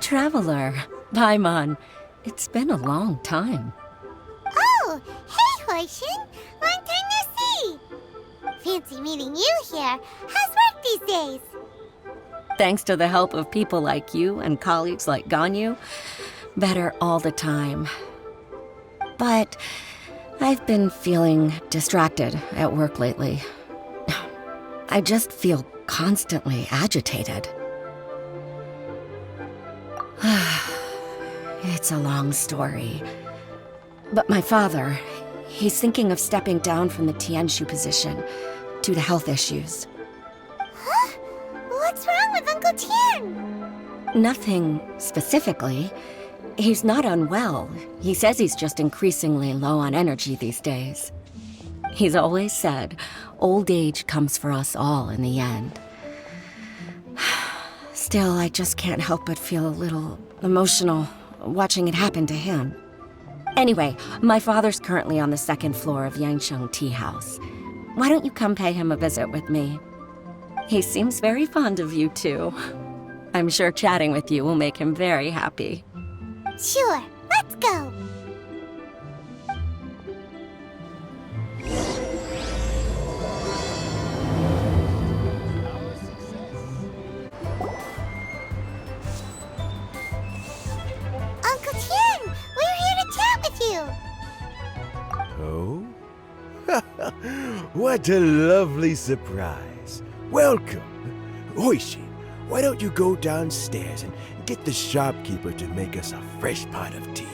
traveler. Paimon. It's been a long time. Oh, hey, Hoishin. Long time no see. Fancy meeting you here. How's work these days? Thanks to the help of people like you and colleagues like Ganyu, better all the time. But I've been feeling distracted at work lately. I just feel constantly agitated. It's a long story. But my father, he's thinking of stepping down from the Tianshu position due to health issues. Huh? What's wrong with Uncle Tian? Nothing specifically. He's not unwell. He says he's just increasingly low on energy these days. He's always said, old age comes for us all in the end. Still, I just can't help but feel a little emotional watching it happen to him. Anyway, my father's currently on the second floor of Yangsheng Tea House. Why don't you come pay him a visit with me? He seems very fond of you, too. I'm sure chatting with you will make him very happy. Sure, let's go. Uncle Tian, we're here to chat with you. Oh? What a lovely surprise. Welcome. Oishi, why don't you go downstairs and get the shopkeeper to make us a fresh pot of tea?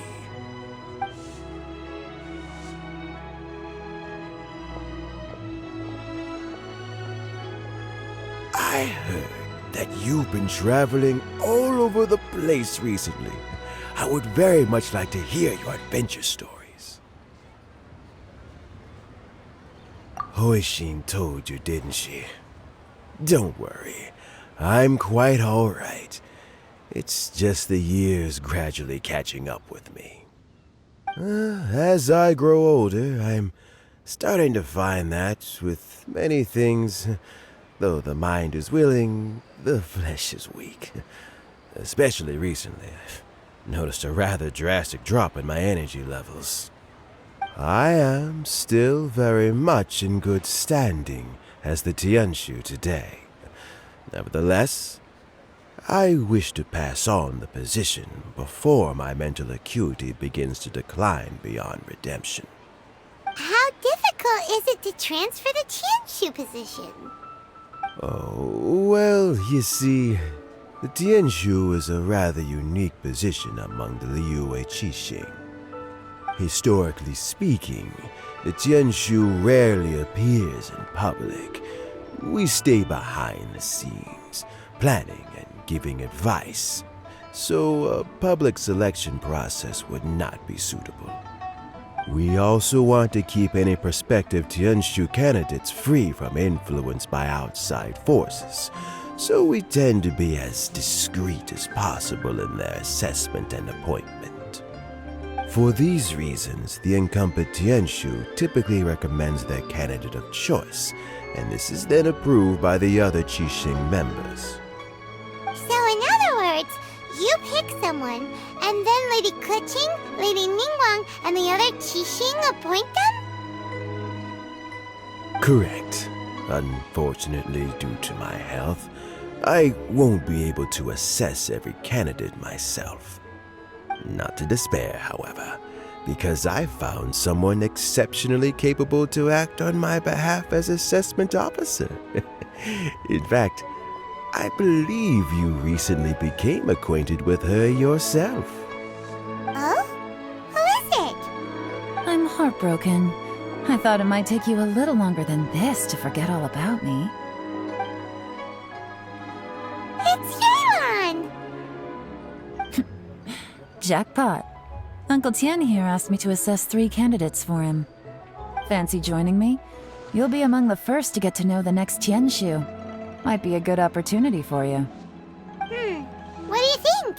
I heard that you've been traveling all over the place recently. I would very much like to hear your adventure stories. Hoishin told you, didn't she? Don't worry. I'm quite all right. It's just the years gradually catching up with me. As I grow older, I'm starting to find that with many things, though the mind is willing, the flesh is weak. Especially recently, I've noticed a rather drastic drop in my energy levels. I am still very much in good standing as the Tianshu today. Nevertheless, I wish to pass on the position before my mental acuity begins to decline beyond redemption. How difficult is it to transfer the Tianshu position? Oh, well, you see, the Tianshu is a rather unique position among the Liyue Qixing. Historically speaking, the Tianshu rarely appears in public. We stay behind the scenes, planning and giving advice, so a public selection process would not be suitable. We also want to keep any prospective Tianshu candidates free from influence by outside forces, so we tend to be as discreet as possible in their assessment and appointment. For these reasons, the incumbent Tianshu typically recommends their candidate of choice, and this is then approved by the other Qixing members. So in other words, you pick someone, and then Lady Keqing, Lady Ningguang, and the other Qixing appoint them? Correct. Unfortunately, due to my health, I won't be able to assess every candidate myself. Not to despair, however, because I found someone exceptionally capable to act on my behalf as assessment officer. In fact, I believe you recently became acquainted with her yourself. Oh? Who is it? I'm heartbroken. I thought it might take you a little longer than this to forget all about me. It's Yelan! Jackpot. Uncle Tian here asked me to assess 3 candidates for him. Fancy joining me? You'll be among the first to get to know the next Tianshu. Might be a good opportunity for you. What do you think?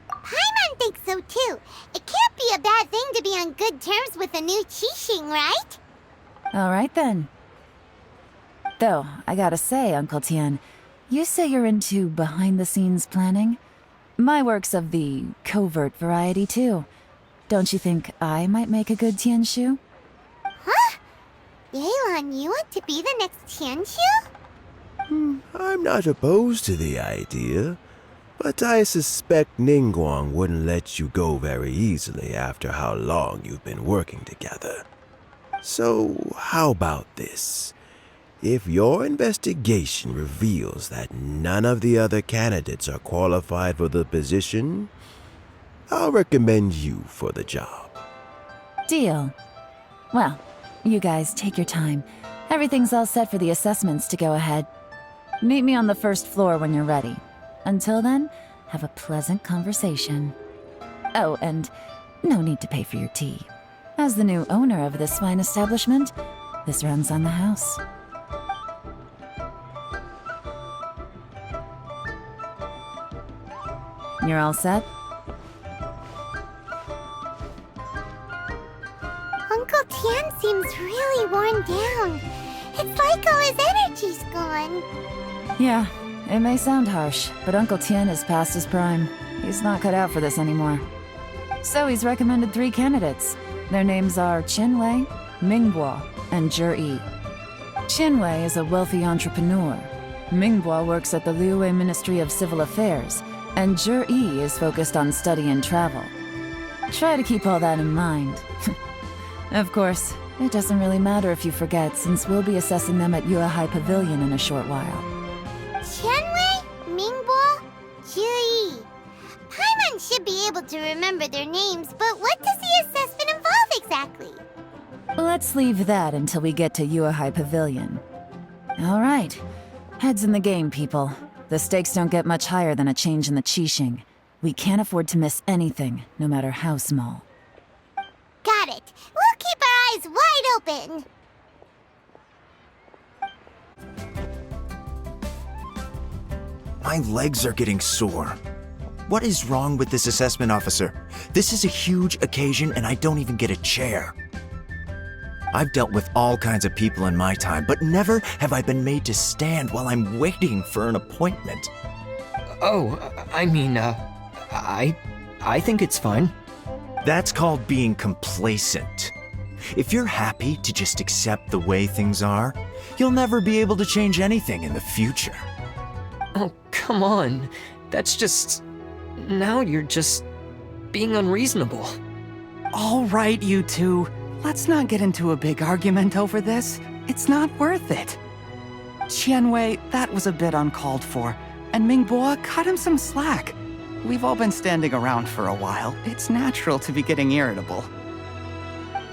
Paimon thinks so too. It can't be a bad thing to be on good terms with a new Qixing, right? Alright then. Though, I gotta say, Uncle Tian, you say you're into behind-the-scenes planning? My work's of the covert variety, too. Don't you think I might make a good Tianshu? Huh? Yelan, you want to be the next Tianshu? I'm not opposed to the idea, but I suspect Ningguang wouldn't let you go very easily after how long you've been working together. So, how about this? If your investigation reveals that none of the other candidates are qualified for the position, I'll recommend you for the job. Deal. Well, you guys take your time. Everything's all set for the assessments to go ahead. Meet me on the first floor when you're ready. Until then, have a pleasant conversation. Oh, and no need to pay for your tea. As the new owner of this fine establishment, this runs on the house. You're all set? Uncle Tian seems really worn down. It's like all his energy's gone. Yeah, it may sound harsh, but Uncle Tien is past his prime. He's not cut out for this anymore. So he's recommended 3 candidates. Their names are Qinwei, Mingbo, and Zhi. Qinwei is a wealthy entrepreneur. Mingbo works at the Liyue Ministry of Civil Affairs, and Zhi is focused on study and travel. Try to keep all that in mind. Of course, it doesn't really matter if you forget, since we'll be assessing them at Yuehai Pavilion in a short while. Qianwei, Mingbo, Zhi. Paimon should be able to remember their names, but what does the assessment involve exactly? Let's leave that until we get to Yuehai Pavilion. All right. Heads in the game, people. The stakes don't get much higher than a change in the Qixing. We can't afford to miss anything, no matter how small. Got it. We'll keep our eyes wide open. My legs are getting sore. What is wrong with this assessment officer? This is a huge occasion and I don't even get a chair. I've dealt with all kinds of people in my time, but never have I been made to stand while I'm waiting for an appointment. Oh, I think it's fine. That's called being complacent. If you're happy to just accept the way things are, you'll never be able to change anything in the future. Oh, come on. That's just... Now you're just being unreasonable. All right, you two. Let's not get into a big argument over this. It's not worth it. Qianwei, that was a bit uncalled for. And Mingbo, cut him some slack. We've all been standing around for a while. It's natural to be getting irritable.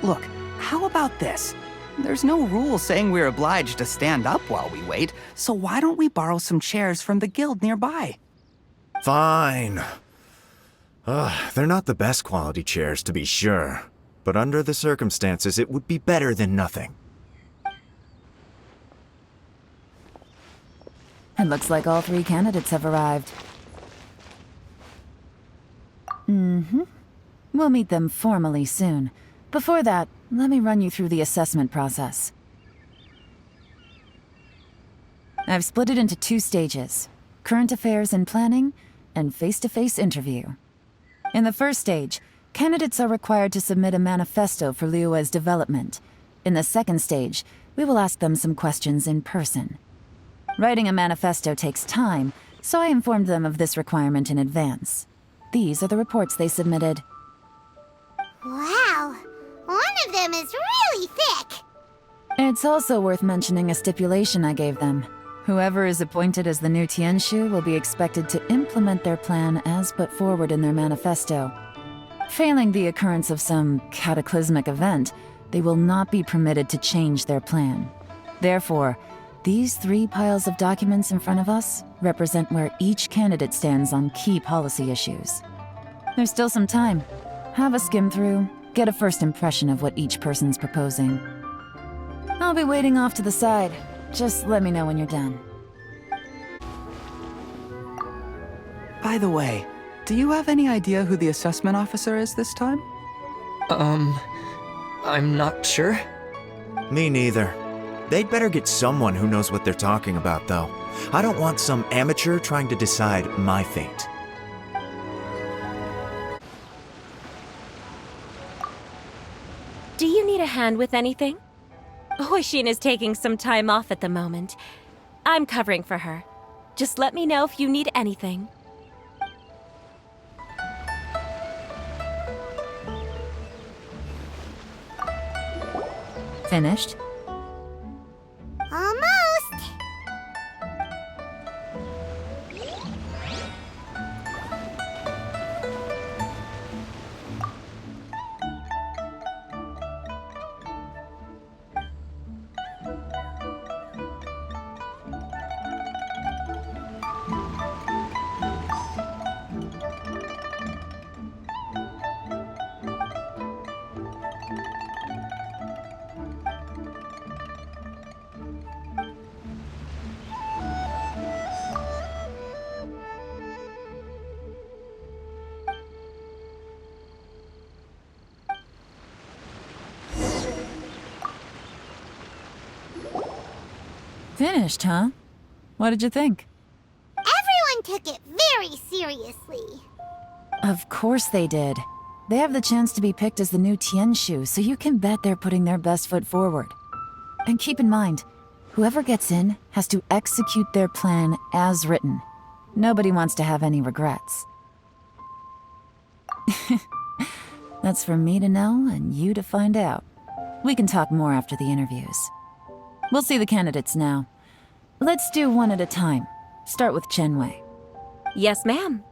Look, how about this? There's no rule saying we're obliged to stand up while we wait, so why don't we borrow some chairs from the guild nearby? Fine. They're not the best quality chairs, to be sure. But under the circumstances, it would be better than nothing. It looks like all 3 candidates have arrived. We'll meet them formally soon. Before that, let me run you through the assessment process. I've split it into 2 stages: current affairs and planning, and face-to-face interview. In the first stage, candidates are required to submit a manifesto for Liyue's development. In the second stage, we will ask them some questions in person. Writing a manifesto takes time, so I informed them of this requirement in advance. These are the reports they submitted. Wow. One of them is really thick. It's also worth mentioning a stipulation I gave them. Whoever is appointed as the new Tianshu will be expected to implement their plan as put forward in their manifesto. Failing the occurrence of some cataclysmic event, they will not be permitted to change their plan. Therefore, these 3 piles of documents in front of us represent where each candidate stands on key policy issues. There's still some time. Have a skim through, get a first impression of what each person's proposing. I'll be waiting off to the side. Just let me know when you're done. By the way, do you have any idea who the assessment officer is this time? I'm not sure. Me neither. They'd better get someone who knows what they're talking about, though. I don't want some amateur trying to decide my fate. Do you need a hand with anything? Hoishin is taking some time off at the moment. I'm covering for her. Just let me know if you need anything. Finished? Almost. Finished, huh? What did you think? Everyone took it very seriously. Of course they did. They have the chance to be picked as the new Tianshu, so you can bet they're putting their best foot forward. And keep in mind, whoever gets in has to execute their plan as written. Nobody wants to have any regrets. That's for me to know and you to find out. We can talk more after the interviews. We'll see the candidates now. Let's do one at a time. Start with Chenwei. Yes, ma'am.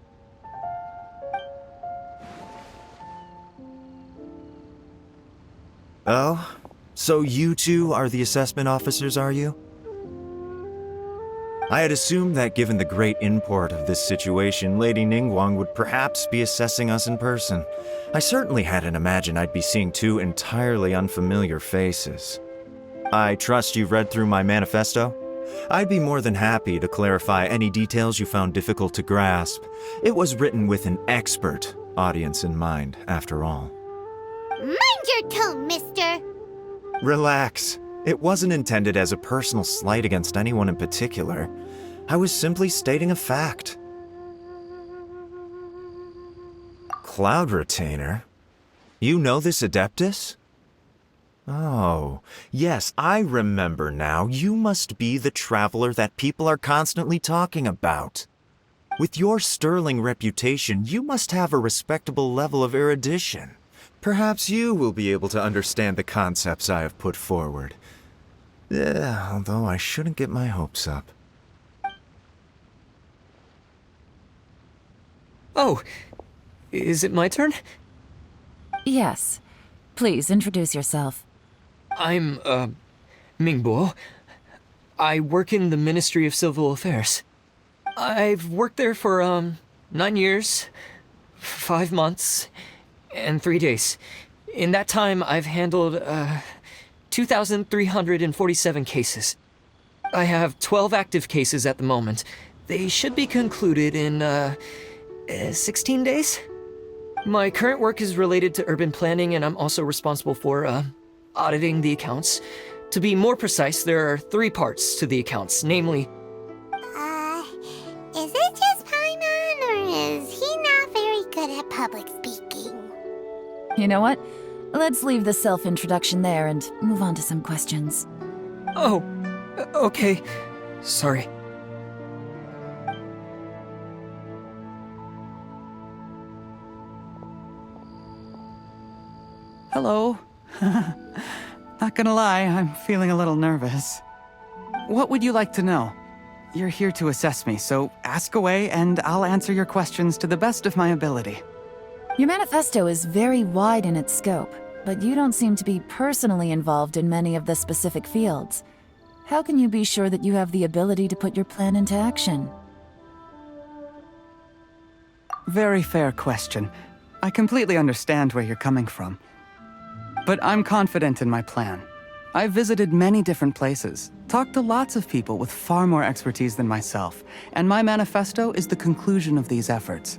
Oh? So you two are the assessment officers, are you? I had assumed that given the great import of this situation, Lady Ningguang would perhaps be assessing us in person. I certainly hadn't imagined I'd be seeing two entirely unfamiliar faces. I trust you've read through my manifesto? I'd be more than happy to clarify any details you found difficult to grasp. It was written with an expert audience in mind, after all. Mind your tone, mister. Relax. It wasn't intended as a personal slight against anyone in particular. I was simply stating a fact. Cloud Retainer? You know this Adeptus? Oh, yes, I remember now. You must be the traveler that people are constantly talking about. With your sterling reputation, you must have a respectable level of erudition. Perhaps you will be able to understand the concepts I have put forward. Although I shouldn't get my hopes up. Oh, is it my turn? Yes. Please introduce yourself. I'm, Mingbo. I work in the Ministry of Civil Affairs. I've worked there for, 9 years, 5 months, and 3 days. In that time, I've handled, 2,347 cases. I have 12 active cases at the moment. They should be concluded in, 16 days? My current work is related to urban planning, and I'm also responsible for, auditing the accounts. To be more precise, there are 3 parts to the accounts, namely... Is it just Paimon, or is he not very good at public speaking? You know what? Let's leave the self-introduction there and move on to some questions. Oh, okay. Sorry. Hello. Not gonna lie, I'm feeling a little nervous. What would you like to know? You're here to assess me, so ask away and I'll answer your questions to the best of my ability. Your manifesto is very wide in its scope, but you don't seem to be personally involved in many of the specific fields. How can you be sure that you have the ability to put your plan into action? Very fair question. I completely understand where you're coming from. But I'm confident in my plan. I've visited many different places, talked to lots of people with far more expertise than myself, and my manifesto is the conclusion of these efforts.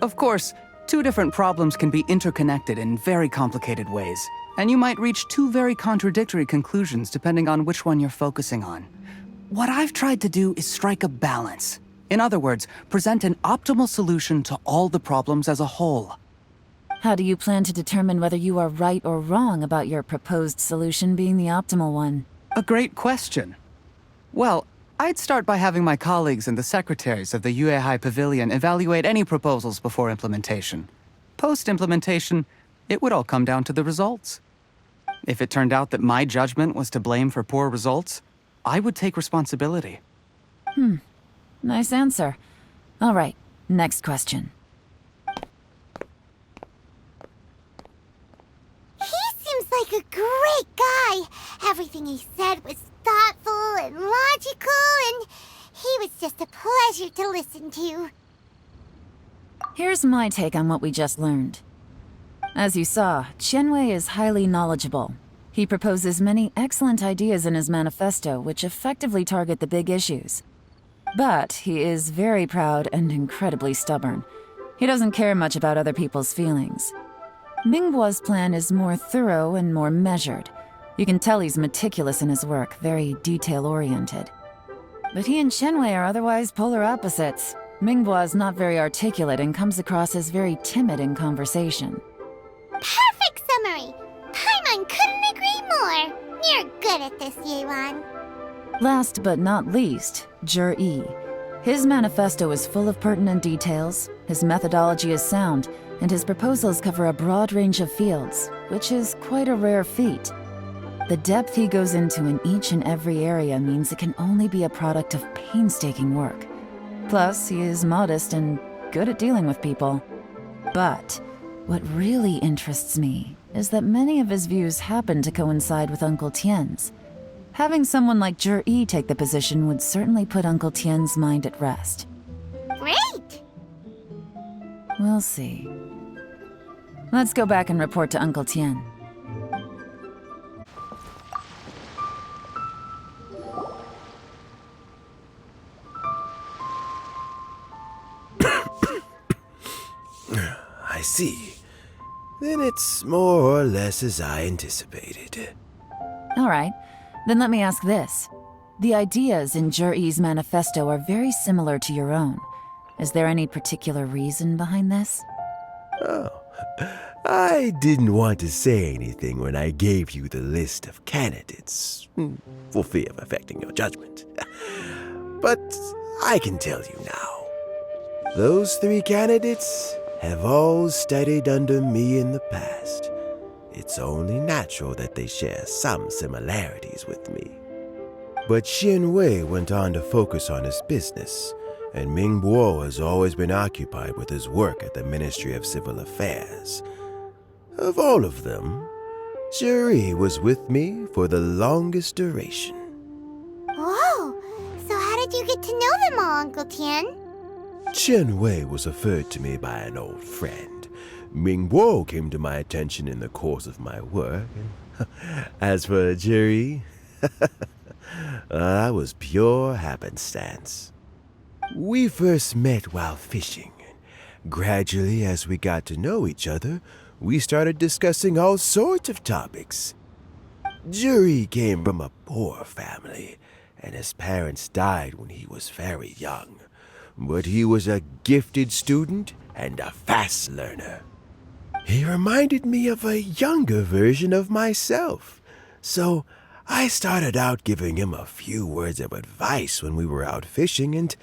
Of course, 2 different problems can be interconnected in very complicated ways, and you might reach two very contradictory conclusions depending on which one you're focusing on. What I've tried to do is strike a balance. In other words, present an optimal solution to all the problems as a whole. How do you plan to determine whether you are right or wrong about your proposed solution being the optimal one? A great question. Well, I'd start by having my colleagues and the secretaries of the Yuehai Pavilion evaluate any proposals before implementation. Post-implementation, it would all come down to the results. If it turned out that my judgment was to blame for poor results, I would take responsibility. Nice answer. All right, next question. He seems like a great guy. Everything he said was thoughtful and logical, and he was just a pleasure to listen to. Here's my take on what we just learned. As you saw, Qianwei is highly knowledgeable. He proposes many excellent ideas in his manifesto which effectively target the big issues. But he is very proud and incredibly stubborn. He doesn't care much about other people's feelings. Mingbo's plan is more thorough and more measured. You can tell he's meticulous in his work, very detail-oriented. But he and Qianwei are otherwise polar opposites. Mingbo is not very articulate and comes across as very timid in conversation. Perfect summary! Paimon couldn't agree more! You're good at this, Yelan. Last but not least, Zhi. His manifesto is full of pertinent details, his methodology is sound, and his proposals cover a broad range of fields, which is quite a rare feat. The depth he goes into in each and every area means it can only be a product of painstaking work. Plus, he is modest and good at dealing with people. But what really interests me is that many of his views happen to coincide with Uncle Tien's. Having someone like Zhi take the position would certainly put Uncle Tien's mind at rest. Great! We'll see. Let's go back and report to Uncle Tien. I see. Then it's more or less as I anticipated. All right, then let me ask this. The ideas in Zhi's manifesto are very similar to your own. Is there any particular reason behind this? Oh, I didn't want to say anything when I gave you the list of candidates, for fear of affecting your judgment. But I can tell you now. Those 3 candidates have all studied under me in the past. It's only natural that they share some similarities with me. But Qianwei went on to focus on his business, and Mingbo has always been occupied with his work at the Ministry of Civil Affairs. Of all of them, Zhi was with me for the longest duration. Whoa! So how did you get to know them all, Uncle Tien? Qianwei was referred to me by an old friend. Mingbo came to my attention in the course of my work. As for Zhi, that was pure happenstance. We first met while fishing. Gradually, as we got to know each other, we started discussing all sorts of topics. Zhi came from a poor family, and his parents died when he was very young. But he was a gifted student and a fast learner. He reminded me of a younger version of myself, so I started out giving him a few words of advice when we were out fishing and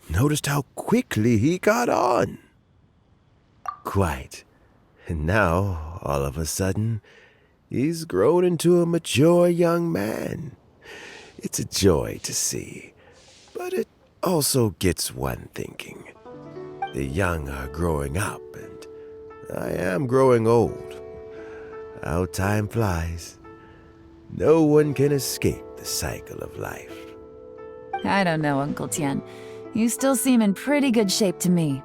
noticed how quickly he got on. Quite. And now, all of a sudden, he's grown into a mature young man. It's a joy to see, but it also gets one thinking. The young are growing up, and I am growing old. How time flies. No one can escape the cycle of life. I don't know, Uncle Tien. You still seem in pretty good shape to me.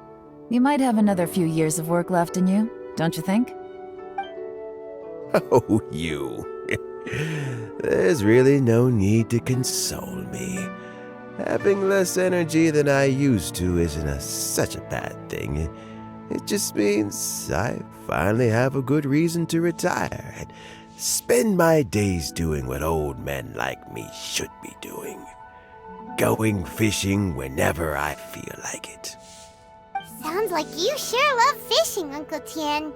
You might have another few years of work left in you, don't you think? Oh, you. There's really no need to console me. Having less energy than I used to isn't such a bad thing. It just means I finally have a good reason to retire. And spend my days doing what old men like me should be doing. Going fishing whenever I feel like it. Sounds like you sure love fishing, Uncle Tien.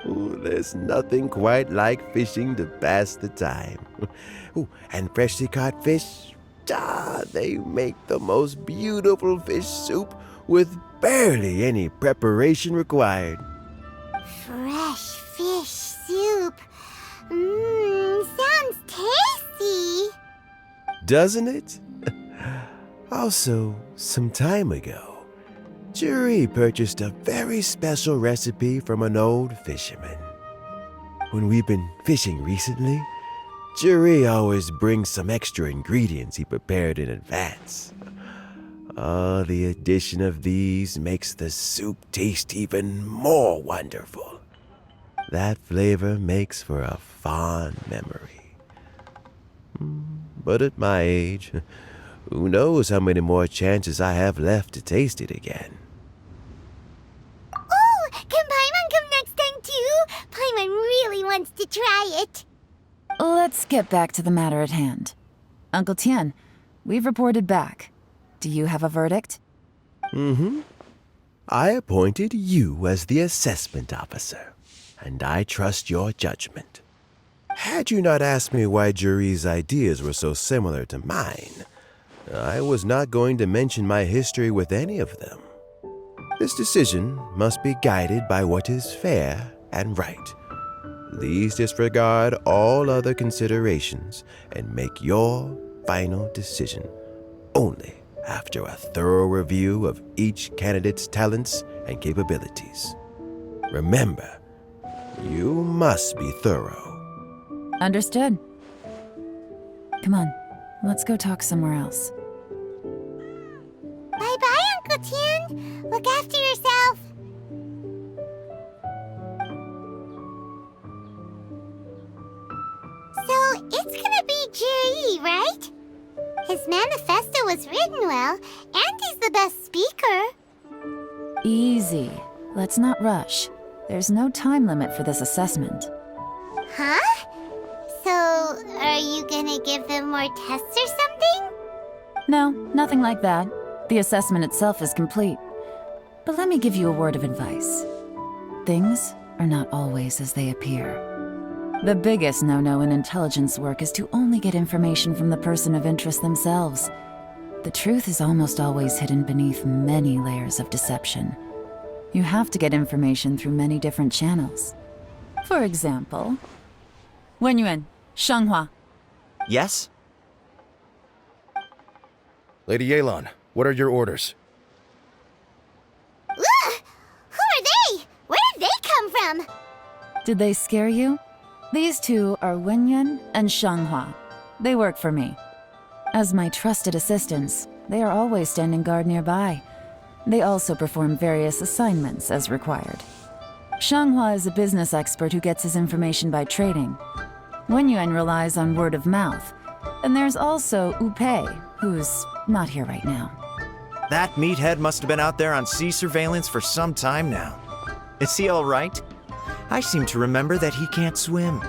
Ooh, there's nothing quite like fishing to pass the time. Ooh, and freshly caught fish, they make the most beautiful fish soup with barely any preparation required. Fresh fish soup. Sounds tasty. Doesn't it? Also, some time ago, Juri purchased a very special recipe from an old fisherman. When we've been fishing recently, Juri always brings some extra ingredients he prepared in advance. The addition of these makes the soup taste even more wonderful. That flavor makes for a fond memory. But at my age, who knows how many more chances I have left to taste it again. Oh, can Paimon come next time too? Paimon really wants to try it. Let's get back to the matter at hand. Uncle Tien, we've reported back. Do you have a verdict? I appointed you as the assessment officer, and I trust your judgment. Had you not asked me why Juri's ideas were so similar to mine, I was not going to mention my history with any of them. This decision must be guided by what is fair and right. Please disregard all other considerations and make your final decision only after a thorough review of each candidate's talents and capabilities. Remember, you must be thorough. Understood. Come on, let's go talk somewhere else. Bye-bye, Uncle Tien. Look after yourself. So, it's gonna be Jiri, right? His manifesto was written well, and he's the best speaker. Easy. Let's not rush. There's no time limit for this assessment. Huh? So, are you gonna give them more tests or something? No, nothing like that. The assessment itself is complete. But let me give you a word of advice. Things are not always as they appear. The biggest no-no in intelligence work is to only get information from the person of interest themselves. The truth is almost always hidden beneath many layers of deception. You have to get information through many different channels. For example, Wenyuan, Shanghua. Yes? Lady Yelan, what are your orders? Ugh! Who are they? Where did they come from? Did they scare you? These two are Wenyuan and Shanghua. They work for me. As my trusted assistants, they are always standing guard nearby. They also perform various assignments as required. Shanghua is a business expert who gets his information by trading. Wenyuan relies on word of mouth. And there's also Upei, who's not here right now. That meathead must have been out there on sea surveillance for some time now. Is he all right? I seem to remember that he can't swim.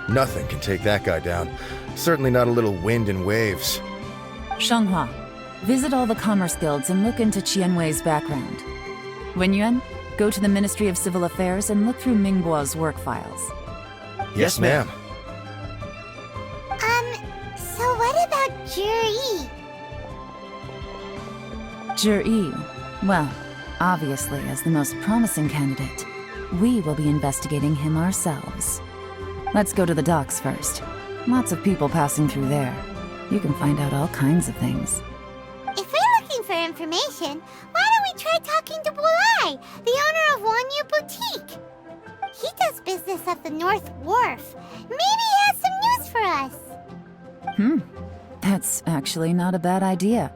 Nothing can take that guy down. Certainly not a little wind and waves. Shanghua, visit all the commerce guilds and look into Qianwei's background. Wenyuan, go to the Ministry of Civil Affairs and look through Mingbo's work files. Yes, ma'am. So what about Juri? Juri, well, obviously as the most promising candidate, we will be investigating him ourselves. Let's go to the docks first. Lots of people passing through there. You can find out all kinds of things. If we're looking for information, why don't we try talking to Bulai, the owner of Wanyu Boutique? He does business at the North Wharf. Maybe he has some news for us. That's actually not a bad idea.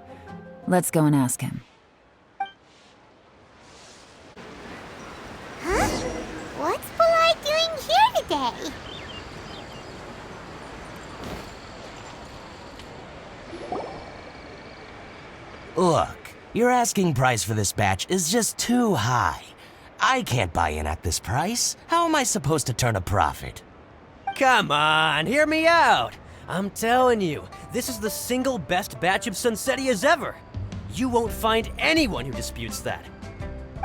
Let's go and ask him. Huh? What's Bulai doing here today? Look, your asking price for this batch is just too high. I can't buy in at this price. How am I supposed to turn a profit? Come on, hear me out. I'm telling you, this is the single best batch of Sunsetias ever. You won't find anyone who disputes that.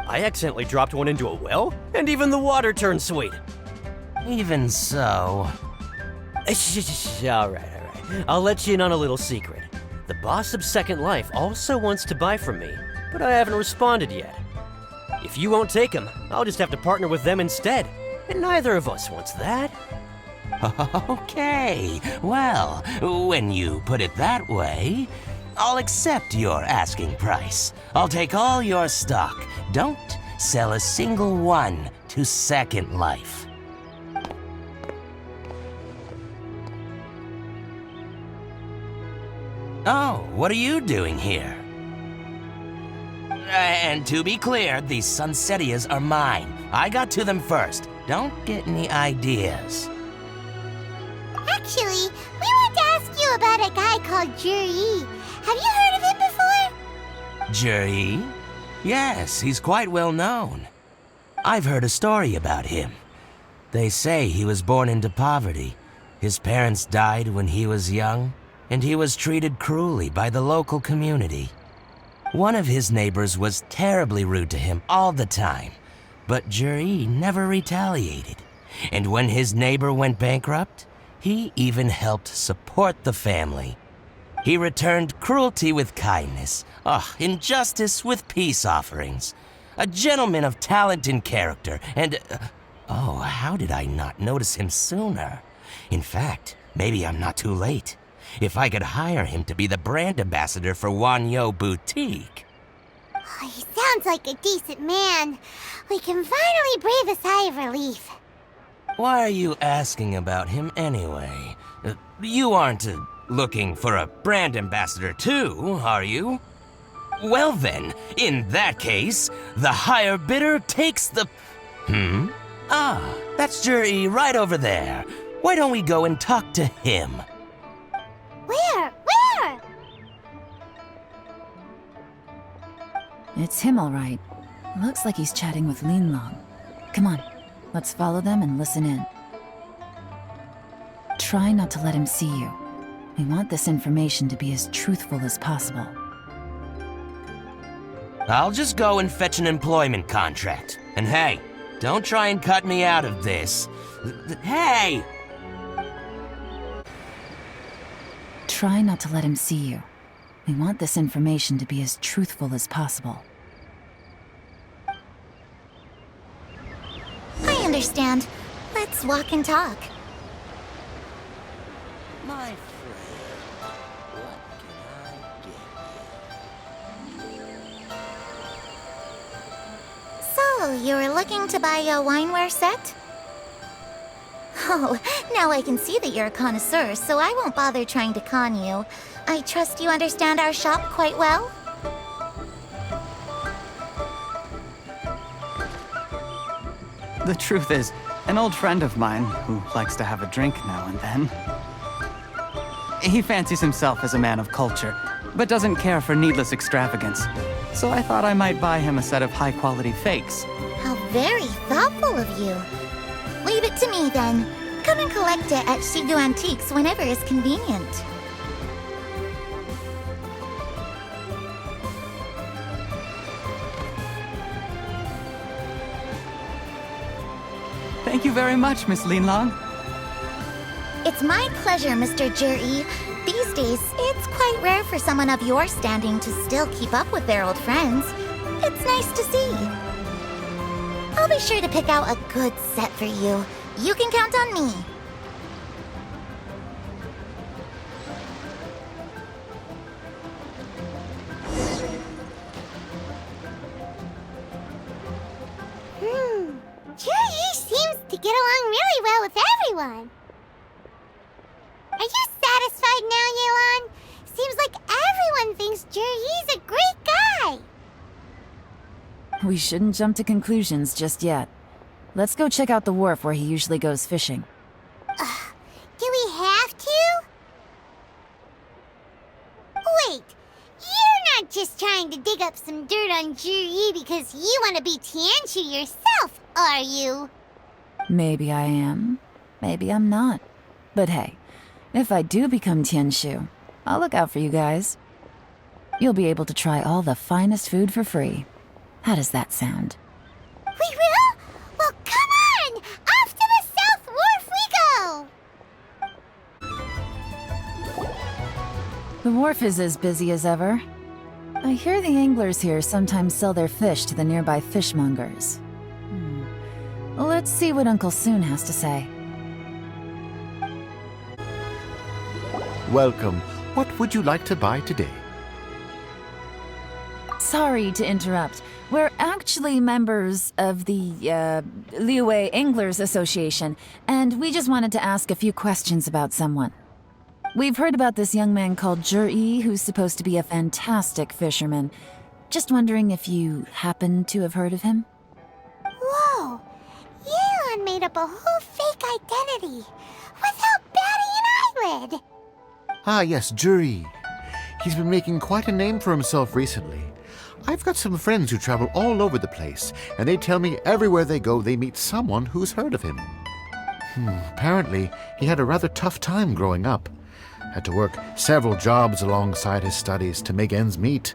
I accidentally dropped one into a well, and even the water turned sweet. Even so. All right. I'll let you in on a little secret. The boss of Second Life also wants to buy from me, but I haven't responded yet. If you won't take him, I'll just have to partner with them instead, and neither of us wants that. Okay, well, when you put it that way, I'll accept your asking price. I'll take all your stock. Don't sell a single one to Second Life. Oh, what are you doing here? And to be clear, these Sunsetias are mine. I got to them first. Don't get any ideas. Actually, we want to ask you about a guy called Juri. Have you heard of him before? Juri? Yes, he's quite well known. I've heard a story about him. They say he was born into poverty. His parents died when he was young, and he was treated cruelly by the local community. One of his neighbors was terribly rude to him all the time, but Juri never retaliated. And when his neighbor went bankrupt, he even helped support the family. He returned cruelty with kindness, injustice with peace offerings. A gentleman of talent and character, and how did I not notice him sooner? In fact, maybe I'm not too late. If I could hire him to be the brand ambassador for Wanyo Boutique. Oh, he sounds like a decent man. We can finally breathe a sigh of relief. Why are you asking about him anyway? You aren't looking for a brand ambassador too, are you? Well then, in that case, the higher bidder takes the... That's Juri right over there. Why don't we go and talk to him? Where? It's him, all right. Looks like he's chatting with Yelan. Come on, let's follow them and listen in. Try not to let him see you. We want this information to be as truthful as possible. I'll just go and fetch an employment contract. And hey, don't try and cut me out of this. Hey! Try not to let him see you. We want this information to be as truthful as possible. I understand. Let's walk and talk. My friend, what can I get you? So, you were looking to buy a wineware set? Oh, now I can see that you're a connoisseur, so I won't bother trying to con you. I trust you understand our shop quite well? The truth is, an old friend of mine, who likes to have a drink now and then, he fancies himself as a man of culture, but doesn't care for needless extravagance. So I thought I might buy him a set of high-quality fakes. How very thoughtful of you. Leave it to me, then. Come and collect it at Shigu Antiques whenever is convenient. Thank you very much, Miss Yelan. It's my pleasure, Mr. Juri. These days, it's quite rare for someone of your standing to still keep up with their old friends. It's nice to see. I'll be sure to pick out a good set for you. You can count on me. Juri seems to get along really well with everyone. Are you satisfied now, Yelan? Seems like everyone thinks Juri's a great guy. We shouldn't jump to conclusions just yet. Let's go check out the wharf where he usually goes fishing. Do we have to? Wait, you're not just trying to dig up some dirt on Juri because you want to be Tianshu yourself, are you? Maybe I am. maybe I'm not. But hey, if I do become Tianshu, I'll look out for you guys. You'll be able to try all the finest food for free. How does that sound? We will? Well, come on! Off to the South Wharf we go! The wharf is as busy as ever. I hear the anglers here sometimes sell their fish to the nearby fishmongers. Let's see what Uncle Soon has to say. Welcome. What would you like to buy today? Sorry to interrupt. We're actually members of the, Liyue Anglers Association, and we just wanted to ask a few questions about someone. We've heard about this young man called Zhi, who's supposed to be a fantastic fisherman. Just wondering if you happen to have heard of him? Whoa! Yelan made up a whole fake identity without batting an eyelid! Ah, yes, Zhi. He's been making quite a name for himself recently. I've got some friends who travel all over the place, and they tell me everywhere they go they meet someone who's heard of him. Apparently, he had a rather tough time growing up. Had to work several jobs alongside his studies to make ends meet.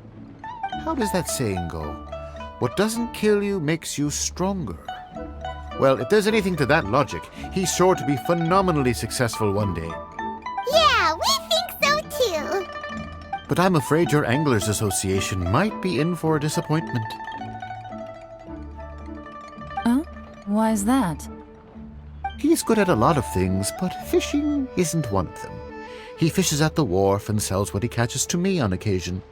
How does that saying go? What doesn't kill you makes you stronger. Well, if there's anything to that logic, he's sure to be phenomenally successful one day. Yeah, we think so too! But I'm afraid your Anglers Association might be in for a disappointment. Oh? Why's that? He's good at a lot of things, but fishing isn't one of them. He fishes at the wharf and sells what he catches to me on occasion.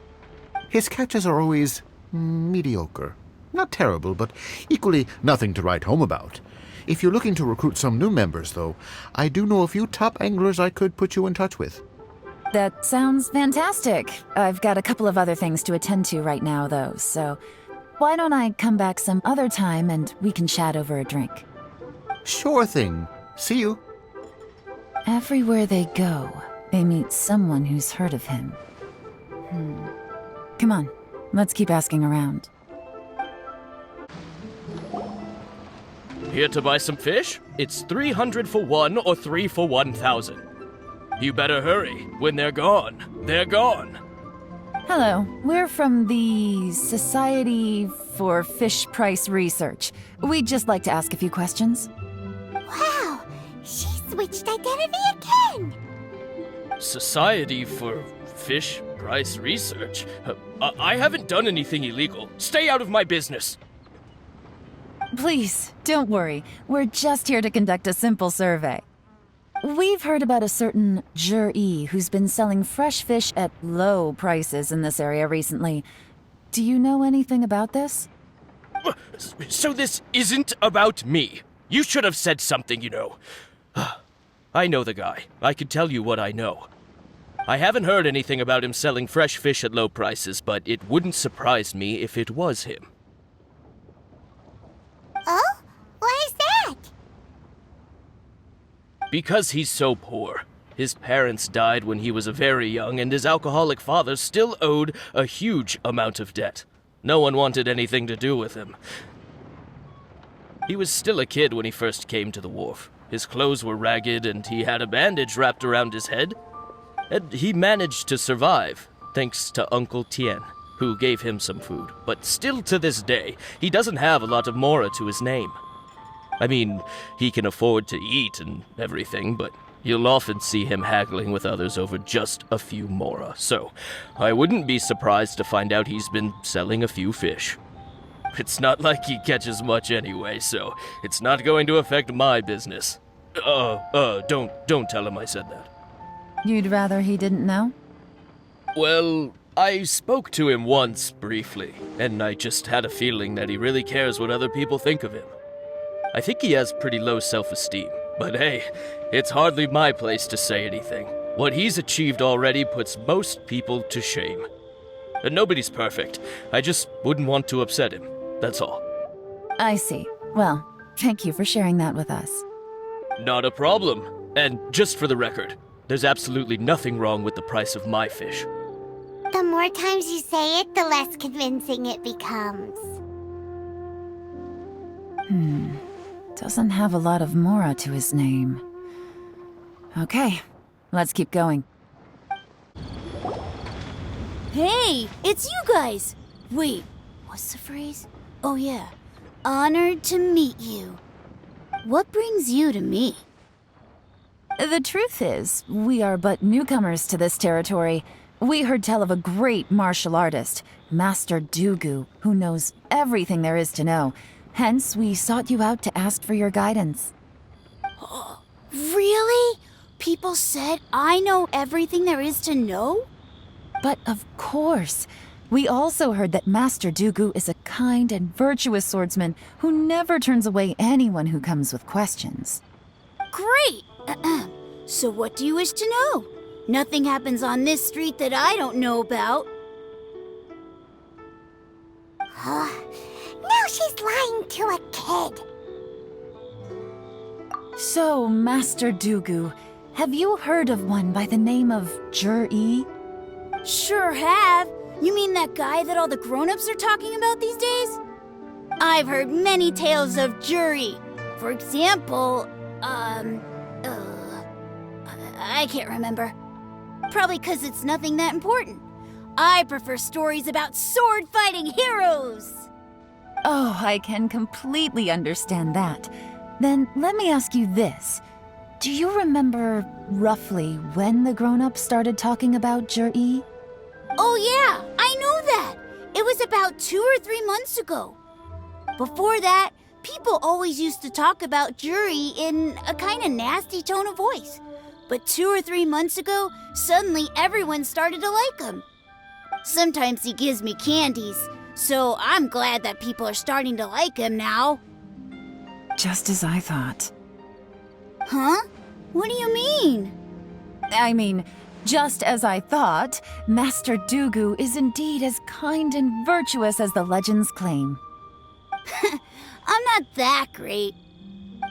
His catches are always mediocre. Not terrible, but equally nothing to write home about. If you're looking to recruit some new members, though, I do know a few top anglers I could put you in touch with. That sounds fantastic. I've got a couple of other things to attend to right now, though, so why don't I come back some other time and we can chat over a drink? Sure thing. See you. Everywhere they go, they meet someone who's heard of him. Come on, let's keep asking around. Here to buy some fish? It's 300 for one or 3 for 1,000. You better hurry. When they're gone, they're gone. Hello, we're from the Society for Fish Price Research. We'd just like to ask a few questions. Wow! She switched identity again! Society for Fish Price Research? I haven't done anything illegal. Stay out of my business. Please, don't worry. We're just here to conduct a simple survey. We've heard about a certain Zhi who's been selling fresh fish at low prices in this area recently. Do you know anything about this? So this isn't about me. You should have said something, you know. I know the guy. I can tell you what I know. I haven't heard anything about him selling fresh fish at low prices, but it wouldn't surprise me if it was him. Oh? Why is that? Because he's so poor. His parents died when he was very young, and his alcoholic father still owed a huge amount of debt. No one wanted anything to do with him. He was still a kid when he first came to the wharf. His clothes were ragged, and he had a bandage wrapped around his head. And he managed to survive, thanks to Uncle Tien, who gave him some food. But still to this day, he doesn't have a lot of mora to his name. I mean, he can afford to eat and everything, but you'll often see him haggling with others over just a few mora. So, I wouldn't be surprised to find out he's been selling a few fish. It's not like he catches much anyway, so it's not going to affect my business. Don't tell him I said that. You'd rather he didn't know? Well, I spoke to him once, briefly, and I just had a feeling that he really cares what other people think of him. I think he has pretty low self-esteem, but hey, it's hardly my place to say anything. What he's achieved already puts most people to shame. And nobody's perfect. I just wouldn't want to upset him, that's all. I see. Well, thank you for sharing that with us. Not a problem. And just for the record, there's absolutely nothing wrong with the price of my fish. The more times you say it, the less convincing it becomes. Doesn't have a lot of mora to his name. Okay, let's keep going. Hey, it's you guys! Wait, what's the phrase? Oh yeah, honored to meet you. What brings you to me? The truth is, we are but newcomers to this territory. We heard tell of a great martial artist, Master Dugu, who knows everything there is to know. Hence, we sought you out to ask for your guidance. Really? People said I know everything there is to know? But of course, we also heard that Master Dugu is a kind and virtuous swordsman who never turns away anyone who comes with questions. Great! So what do you wish to know? Nothing happens on this street that I don't know about. Now she's lying to a kid. So, Master Dugu, have you heard of one by the name of Jur-E? Sure have. You mean that guy that all the grown-ups are talking about these days? I've heard many tales of Juri. For example, I can't remember. Probably 'cause it's nothing that important. I prefer stories about sword-fighting heroes. Oh, I can completely understand that. Then let me ask you this. Do you remember roughly when the grown-ups started talking about Jur-E? Oh yeah, I know that. It was about 2 or 3 months ago. Before that, people always used to talk about Juri in a kind of nasty tone of voice. But 2 or 3 months ago, suddenly everyone started to like him. Sometimes he gives me candies, so I'm glad that people are starting to like him now. Just as I thought. Huh? What do you mean? I mean, just as I thought, Master Dugu is indeed as kind and virtuous as the legends claim. I'm not that great.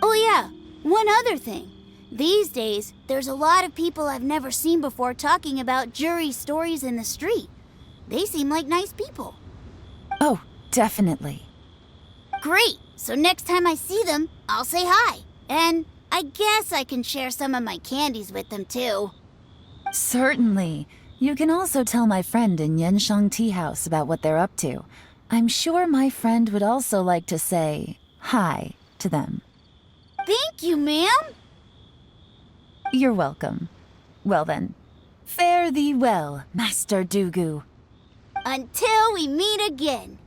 Oh yeah, one other thing. These days, there's a lot of people I've never seen before talking about Juri stories in the street. They seem like nice people. Oh, definitely. Great! So next time I see them, I'll say hi. And I guess I can share some of my candies with them too. Certainly. You can also tell my friend in Yenshang Tea House about what they're up to. I'm sure my friend would also like to say hi to them. Thank you, ma'am! You're welcome. Well then, fare thee well, Master Dugu. Until we meet again.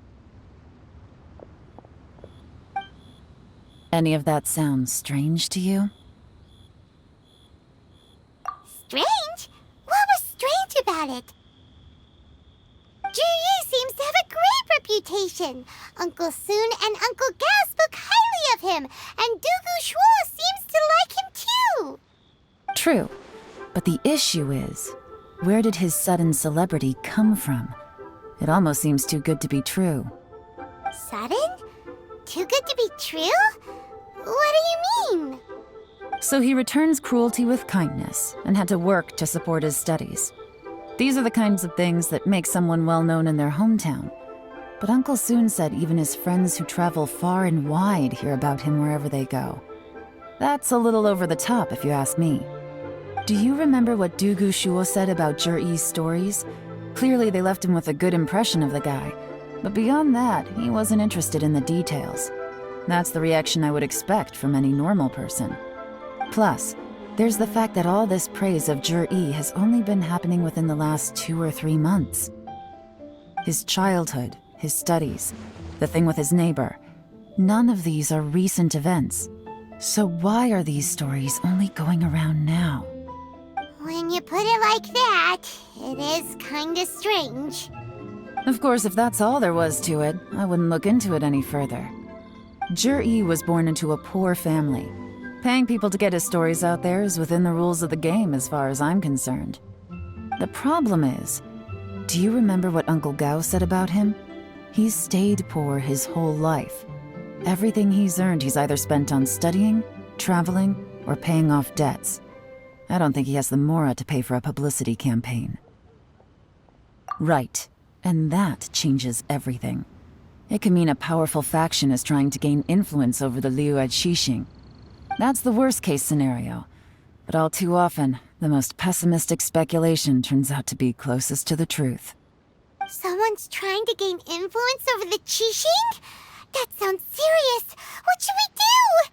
Any of that sound strange to you? Strange? What was strange about it? Juri seems to have a great reputation. Uncle Soon and Uncle Gao spoke highly of him, and Dugu Shuo seems to like him too. True, but the issue is, where did his sudden celebrity come from? It almost seems too good to be true. Sudden? Too good to be true? What do you mean? So he returns cruelty with kindness and had to work to support his studies. These are the kinds of things that make someone well known in their hometown. But Uncle Soon said even his friends who travel far and wide hear about him wherever they go. That's a little over the top, if you ask me. Do you remember what Dugu Shuo said about Jur-E's stories? Clearly they left him with a good impression of the guy. But beyond that, he wasn't interested in the details. That's the reaction I would expect from any normal person. Plus, there's the fact that all this praise of Jur-E has only been happening within the last 2 or 3 months. His childhood, his studies, the thing with his neighbor, none of these are recent events. So why are these stories only going around now? When you put it like that, it is kinda strange. Of course, if that's all there was to it, I wouldn't look into it any further. Jur-E was born into a poor family. Paying people to get his stories out there is within the rules of the game as far as I'm concerned. The problem is, do you remember what Uncle Gao said about him? He's stayed poor his whole life. Everything he's earned he's either spent on studying, traveling, or paying off debts. I don't think he has the mora to pay for a publicity campaign. Right, and that changes everything. It can mean a powerful faction is trying to gain influence over the Liu at Xixing. That's the worst-case scenario. But all too often, the most pessimistic speculation turns out to be closest to the truth. Someone's trying to gain influence over the Qixing? That sounds serious. What should we do?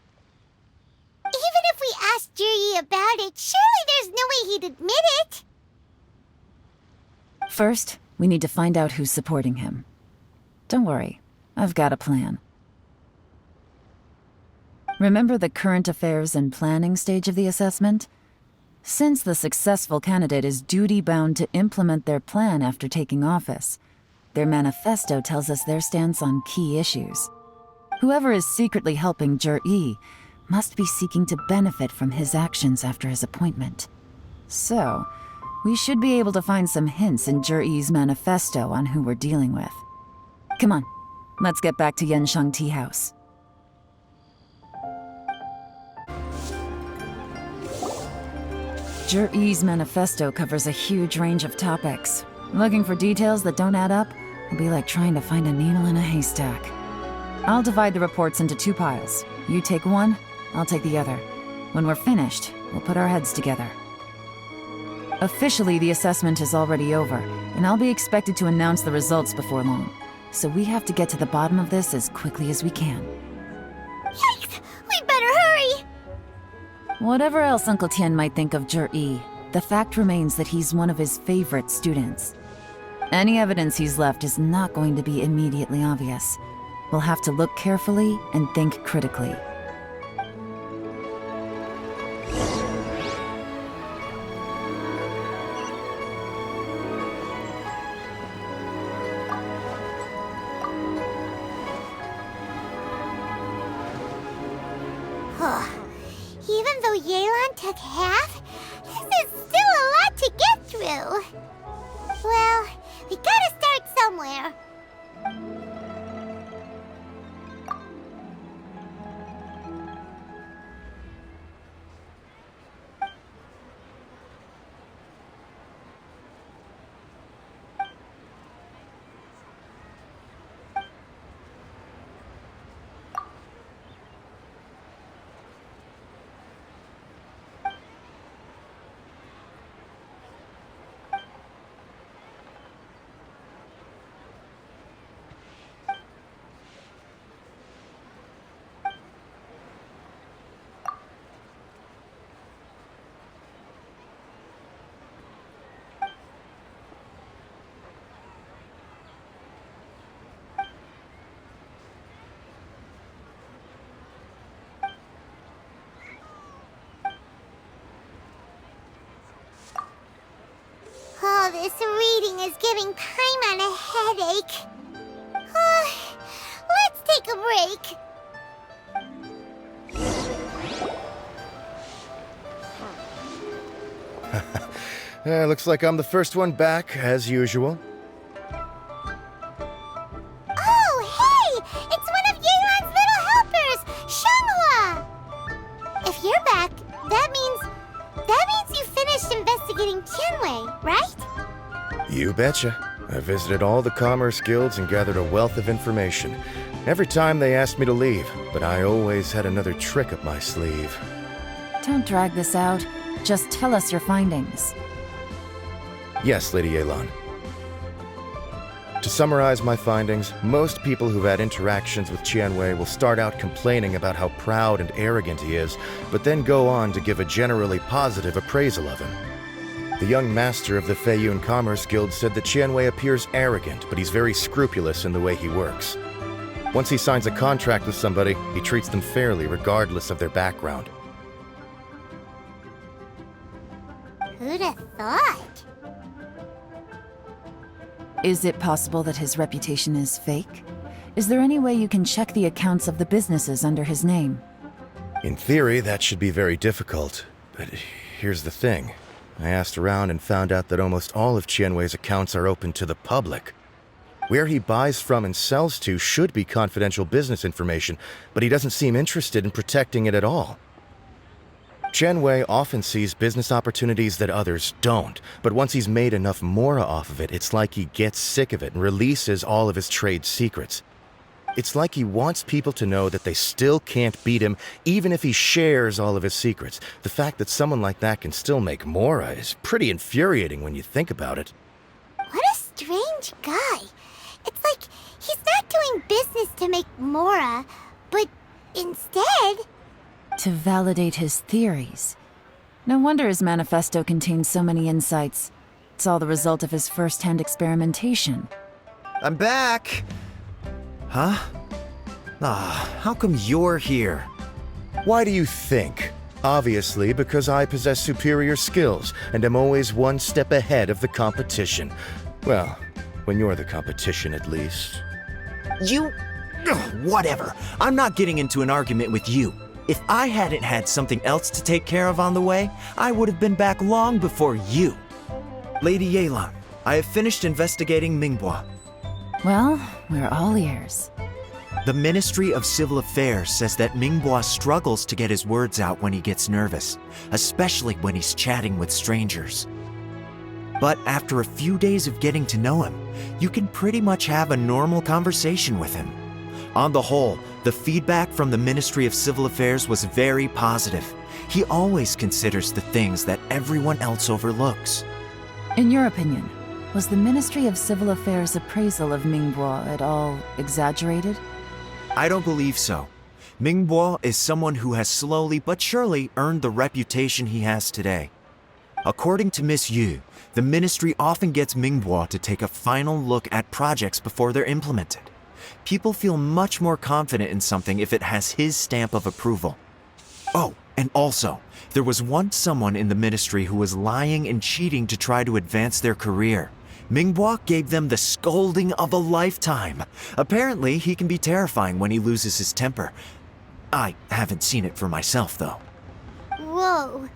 Even if we asked Jiri about it, surely there's no way he'd admit it. First, we need to find out who's supporting him. Don't worry, I've got a plan. Remember the current affairs and planning stage of the assessment? Since the successful candidate is duty-bound to implement their plan after taking office, their manifesto tells us their stance on key issues. Whoever is secretly helping Jir-E must be seeking to benefit from his actions after his appointment. So, we should be able to find some hints in Jir-E's manifesto on who we're dealing with. Come on, let's get back to Yansheng Tea House. Jir-E's manifesto covers a huge range of topics. Looking for details that don't add up will be like trying to find a needle in a haystack. I'll divide the reports into 2 piles. You take one, I'll take the other. When we're finished, we'll put our heads together. Officially, the assessment is already over, and I'll be expected to announce the results before long. So we have to get to the bottom of this as quickly as we can. Yikes! We better hurry! Whatever else Uncle Tian might think of Jir-E, the fact remains that he's one of his favorite students. Any evidence he's left is not going to be immediately obvious. We'll have to look carefully and think critically. Even though Yelan took half, this is still a lot to get through. Well, we gotta start somewhere. Oh, this reading is giving Paimon a headache. Let's take a break. Looks like I'm the first one back, as usual. Oh, hey! It's one of Yelan's little helpers, Shanghua! If you're back, that means you finished investigating Tianwei, right? You betcha. I visited all the commerce guilds and gathered a wealth of information. Every time they asked me to leave, but I always had another trick up my sleeve. Don't drag this out. Just tell us your findings. Yes, Lady Yelan. To summarize my findings, most people who've had interactions with Tianwei will start out complaining about how proud and arrogant he is, but then go on to give a generally positive appraisal of him. The young master of the Feiyun Commerce Guild said that Tianwei appears arrogant, but he's very scrupulous in the way he works. Once he signs a contract with somebody, he treats them fairly regardless of their background. Who'd have thought? Is it possible that his reputation is fake? Is there any way you can check the accounts of the businesses under his name? In theory, that should be very difficult, but here's the thing. I asked around and found out that almost all of Tianwei's accounts are open to the public. Where he buys from and sells to should be confidential business information, but he doesn't seem interested in protecting it at all. Tianwei often sees business opportunities that others don't, but once he's made enough mora off of it, it's like he gets sick of it and releases all of his trade secrets. It's like he wants people to know that they still can't beat him, even if he shares all of his secrets. The fact that someone like that can still make Mora is pretty infuriating when you think about it. What a strange guy. It's like he's not doing business to make Mora, but instead... To validate his theories. No wonder his manifesto contains so many insights. It's all the result of his first-hand experimentation. I'm back! Huh? How come you're here? Why do you think? Obviously, because I possess superior skills and am always one step ahead of the competition. Well, when you're the competition, at least. You... whatever. I'm not getting into an argument with you. If I hadn't had something else to take care of on the way, I would have been back long before you. Lady Yelan, I have finished investigating Mingbois. Well, we're all ears. The Ministry of Civil Affairs says that Mingbois struggles to get his words out when he gets nervous, especially when he's chatting with strangers. But after a few days of getting to know him, you can pretty much have a normal conversation with him. On the whole, the feedback from the Ministry of Civil Affairs was very positive. He always considers the things that everyone else overlooks. In your opinion, was the Ministry of Civil Affairs' appraisal of Mingbois at all exaggerated? I don't believe so. Mingbois is someone who has slowly but surely earned the reputation he has today. According to Miss Yu, the Ministry often gets Mingbois to take a final look at projects before they're implemented. People feel much more confident in something if it has his stamp of approval. Oh, and also, there was once someone in the Ministry who was lying and cheating to try to advance their career. Mingbois gave them the scolding of a lifetime. Apparently, he can be terrifying when he loses his temper. I haven't seen it for myself, though. Whoa,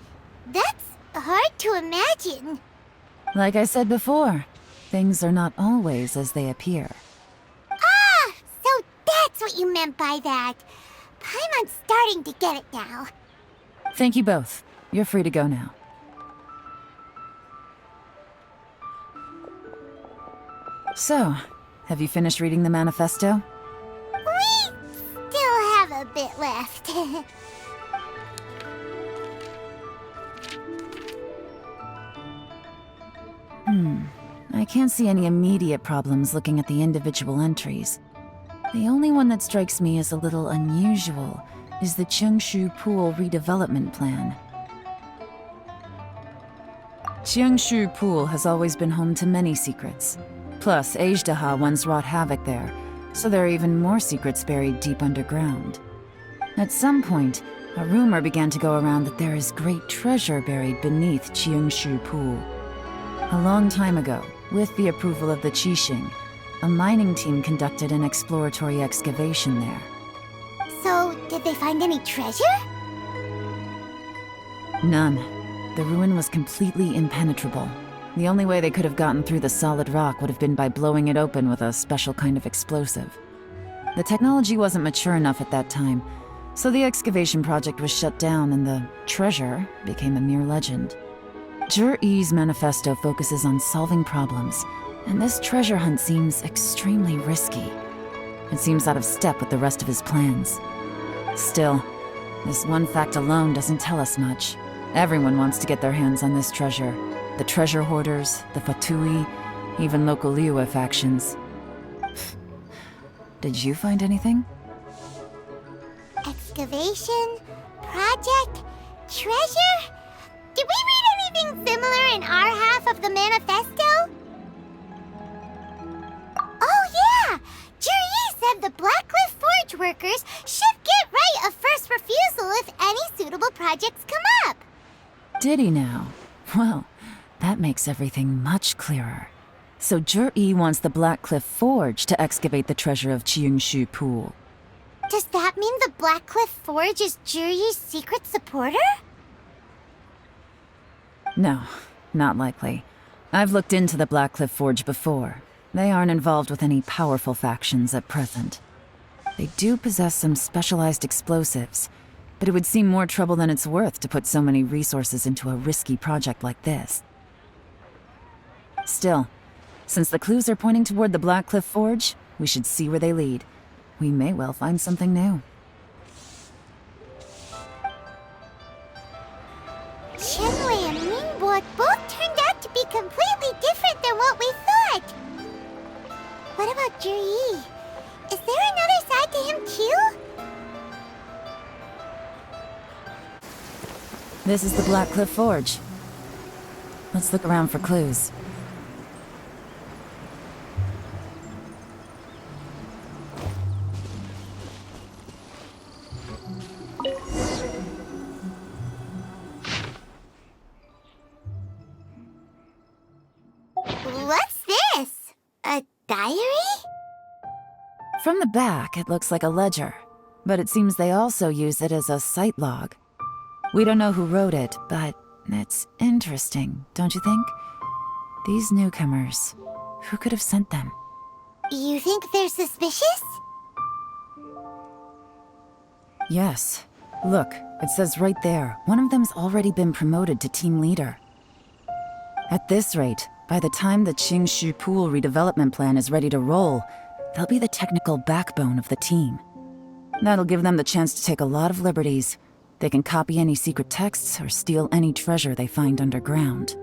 that's hard to imagine. Like I said before, things are not always as they appear. Ah, so that's what you meant by that. I'm starting to get it now. Thank you both. You're free to go now. So, have you finished reading the manifesto? We still have a bit left. I can't see any immediate problems looking at the individual entries. The only one that strikes me as a little unusual is the Cheongshu Pool redevelopment plan. Cheongshu Pool has always been home to many secrets. Plus, Ajdaha once wrought havoc there, so there are even more secrets buried deep underground. At some point, a rumor began to go around that there is great treasure buried beneath Cheongshu Pool. A long time ago, with the approval of the Qixing, a mining team conducted an exploratory excavation there. So, did they find any treasure? None. The ruin was completely impenetrable. The only way they could have gotten through the solid rock would have been by blowing it open with a special kind of explosive. The technology wasn't mature enough at that time, so the excavation project was shut down and the treasure became a mere legend. Zhi-Yi's manifesto focuses on solving problems, and this treasure hunt seems extremely risky. It seems out of step with the rest of his plans. Still, this one fact alone doesn't tell us much. Everyone wants to get their hands on this treasure. The treasure hoarders, the Fatui, even local Liyue factions. Did you find anything? Excavation? Project? Treasure? Did we read anything similar in our half of the manifesto? Oh yeah! Zhi-Yi said the Blackcliff Forge workers should get right of first refusal if any suitable projects come up. Did he now? Well, that makes everything much clearer. So Zhi-Yi wants the Blackcliff Forge to excavate the treasure of Cheongshu Pool. Does that mean the Blackcliff Forge is Zhi-Yi's secret supporter? No, not likely. I've looked into the Blackcliff Forge before. They aren't involved with any powerful factions at present. They do possess some specialized explosives, but it would seem more trouble than it's worth to put so many resources into a risky project like this. Still, since the clues are pointing toward the Blackcliff Forge, we should see where they lead. we may well find something new. Qianwei and Mingbo both turned out to be completely different than what we thought. What about Zhi? Is there another side to him too? This is the Blackcliff Forge. Let's look around for clues. What's this? A diary? From the back, it looks like a ledger, but it seems they also use it as a site log. We don't know who wrote it, but it's interesting, don't you think? These newcomers, who could have sent them? You think they're suspicious? Yes. Look, it says right there, one of them's already been promoted to team leader. At this rate, by the time the Qingshu Pool redevelopment plan is ready to roll, they'll be the technical backbone of the team. That'll give them the chance to take a lot of liberties. They can copy any secret texts or steal any treasure they find underground.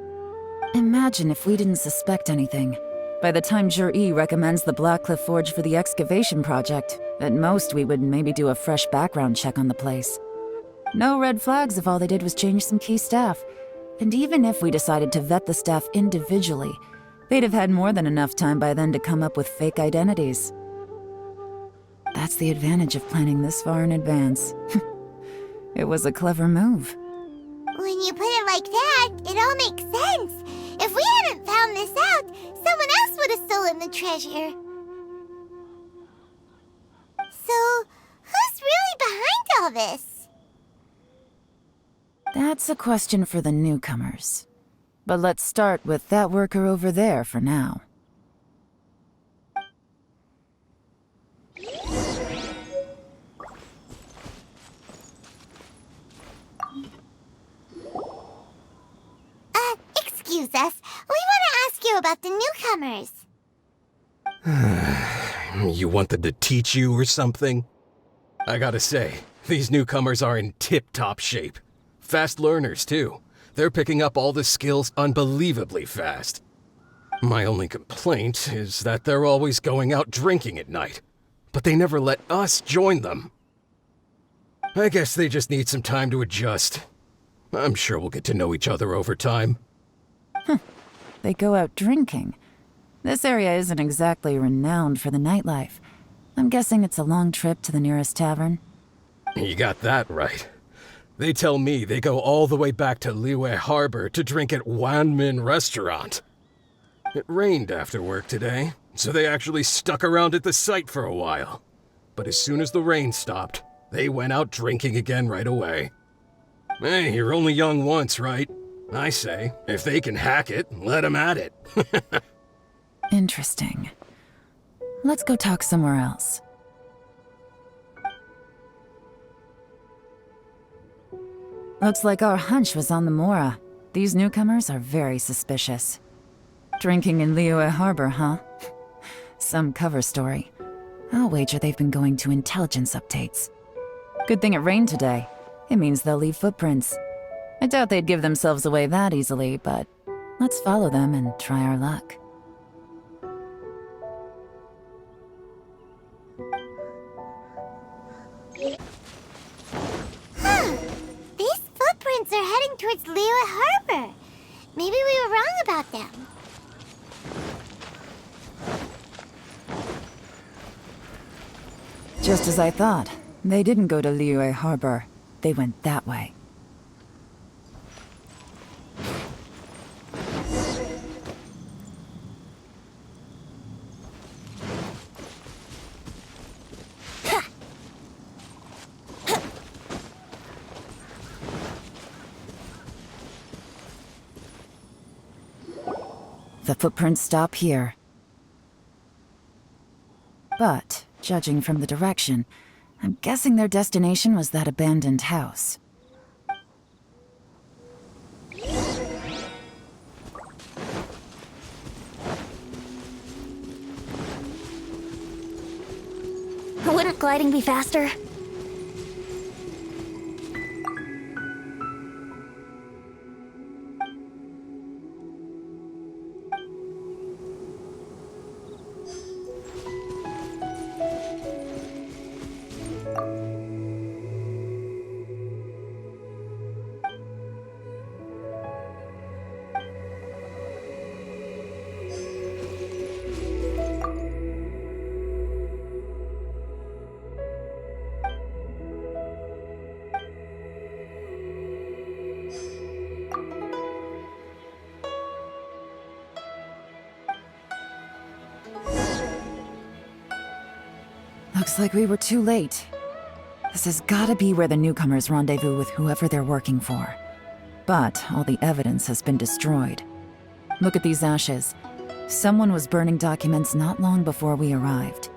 Imagine if we didn't suspect anything. By the time Zhi recommends the Blackcliff Forge for the excavation project, at most we would maybe do a fresh background check on the place. No red flags if all they did was change some key staff. And even if we decided to vet the staff individually, they'd have had more than enough time by then to come up with fake identities. That's the advantage of planning this far in advance. It was a clever move. When you put it like that, it all makes sense. If we hadn't found this out, someone else would have stolen the treasure. So, who's really behind all this? That's a question for the newcomers. But let's start with that worker over there for now. Excuse us. We want to ask you about the newcomers. You want them to teach you or something? I gotta say, these newcomers are in tip-top shape. Fast learners, too. They're picking up all the skills unbelievably fast. My only complaint is that they're always going out drinking at night, but they never let us join them. I guess they just need some time to adjust. I'm sure we'll get to know each other over time. They go out drinking. This area isn't exactly renowned for the nightlife. I'm guessing it's a long trip to the nearest tavern. You got that right. They tell me they go all the way back to Liyue Harbor to drink at Wanmin Restaurant. It rained after work today, so they actually stuck around at the site for a while. But as soon as the rain stopped, they went out drinking again right away. Hey, you're only young once, right? I say, if they can hack it, let them at it. Interesting. Let's go talk somewhere else. Looks like our hunch was on the Mora. These newcomers are very suspicious. Drinking in Liyue Harbor, huh? Some cover story. I'll wager they've been going to intelligence updates. Good thing it rained today. It means they'll leave footprints. I doubt they'd give themselves away that easily, but let's follow them and try our luck. These footprints are heading towards Liyue Harbor. Maybe we were wrong about them. Just as I thought. They didn't go to Liyue Harbor. They went that way. The footprints stop here. But, judging from the direction, I'm guessing their destination was that abandoned house. Wouldn't gliding be faster? Looks like we were too late. This has gotta be where the newcomers rendezvous with whoever they're working for. But all the evidence has been destroyed. Look at these ashes. Someone was burning documents not long before we arrived.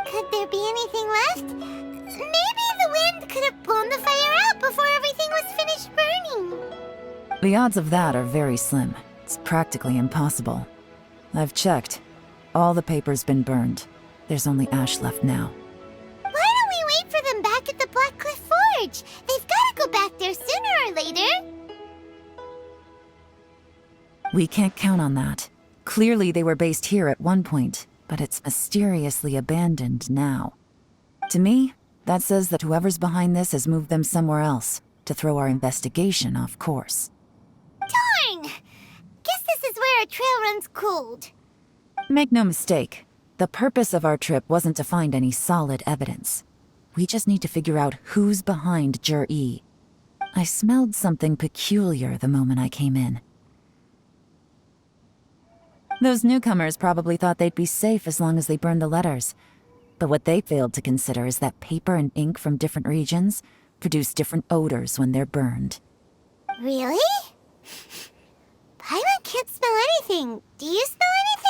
Could there be anything left? Maybe the wind could have blown the fire out before everything was finished burning. The odds of that are very slim. It's practically impossible. I've checked. All the paper's been burned. There's only ash left now. Why don't we wait for them back at the Black Cliff Forge? They've got to go back there sooner or later. We can't count on that. Clearly they were based here at one point, but it's mysteriously abandoned now. To me, that says that whoever's behind this has moved them somewhere else to throw our investigation off course. Darn! Guess this is where our trail runs cold. Make no mistake. The purpose of our trip wasn't to find any solid evidence. We just need to figure out who's behind Jur-E. I smelled something peculiar the moment I came in. Those newcomers probably thought they'd be safe as long as they burned the letters. But what they failed to consider is that paper and ink from different regions produce different odors when they're burned. Really? Paimon can't smell anything. Do you smell anything?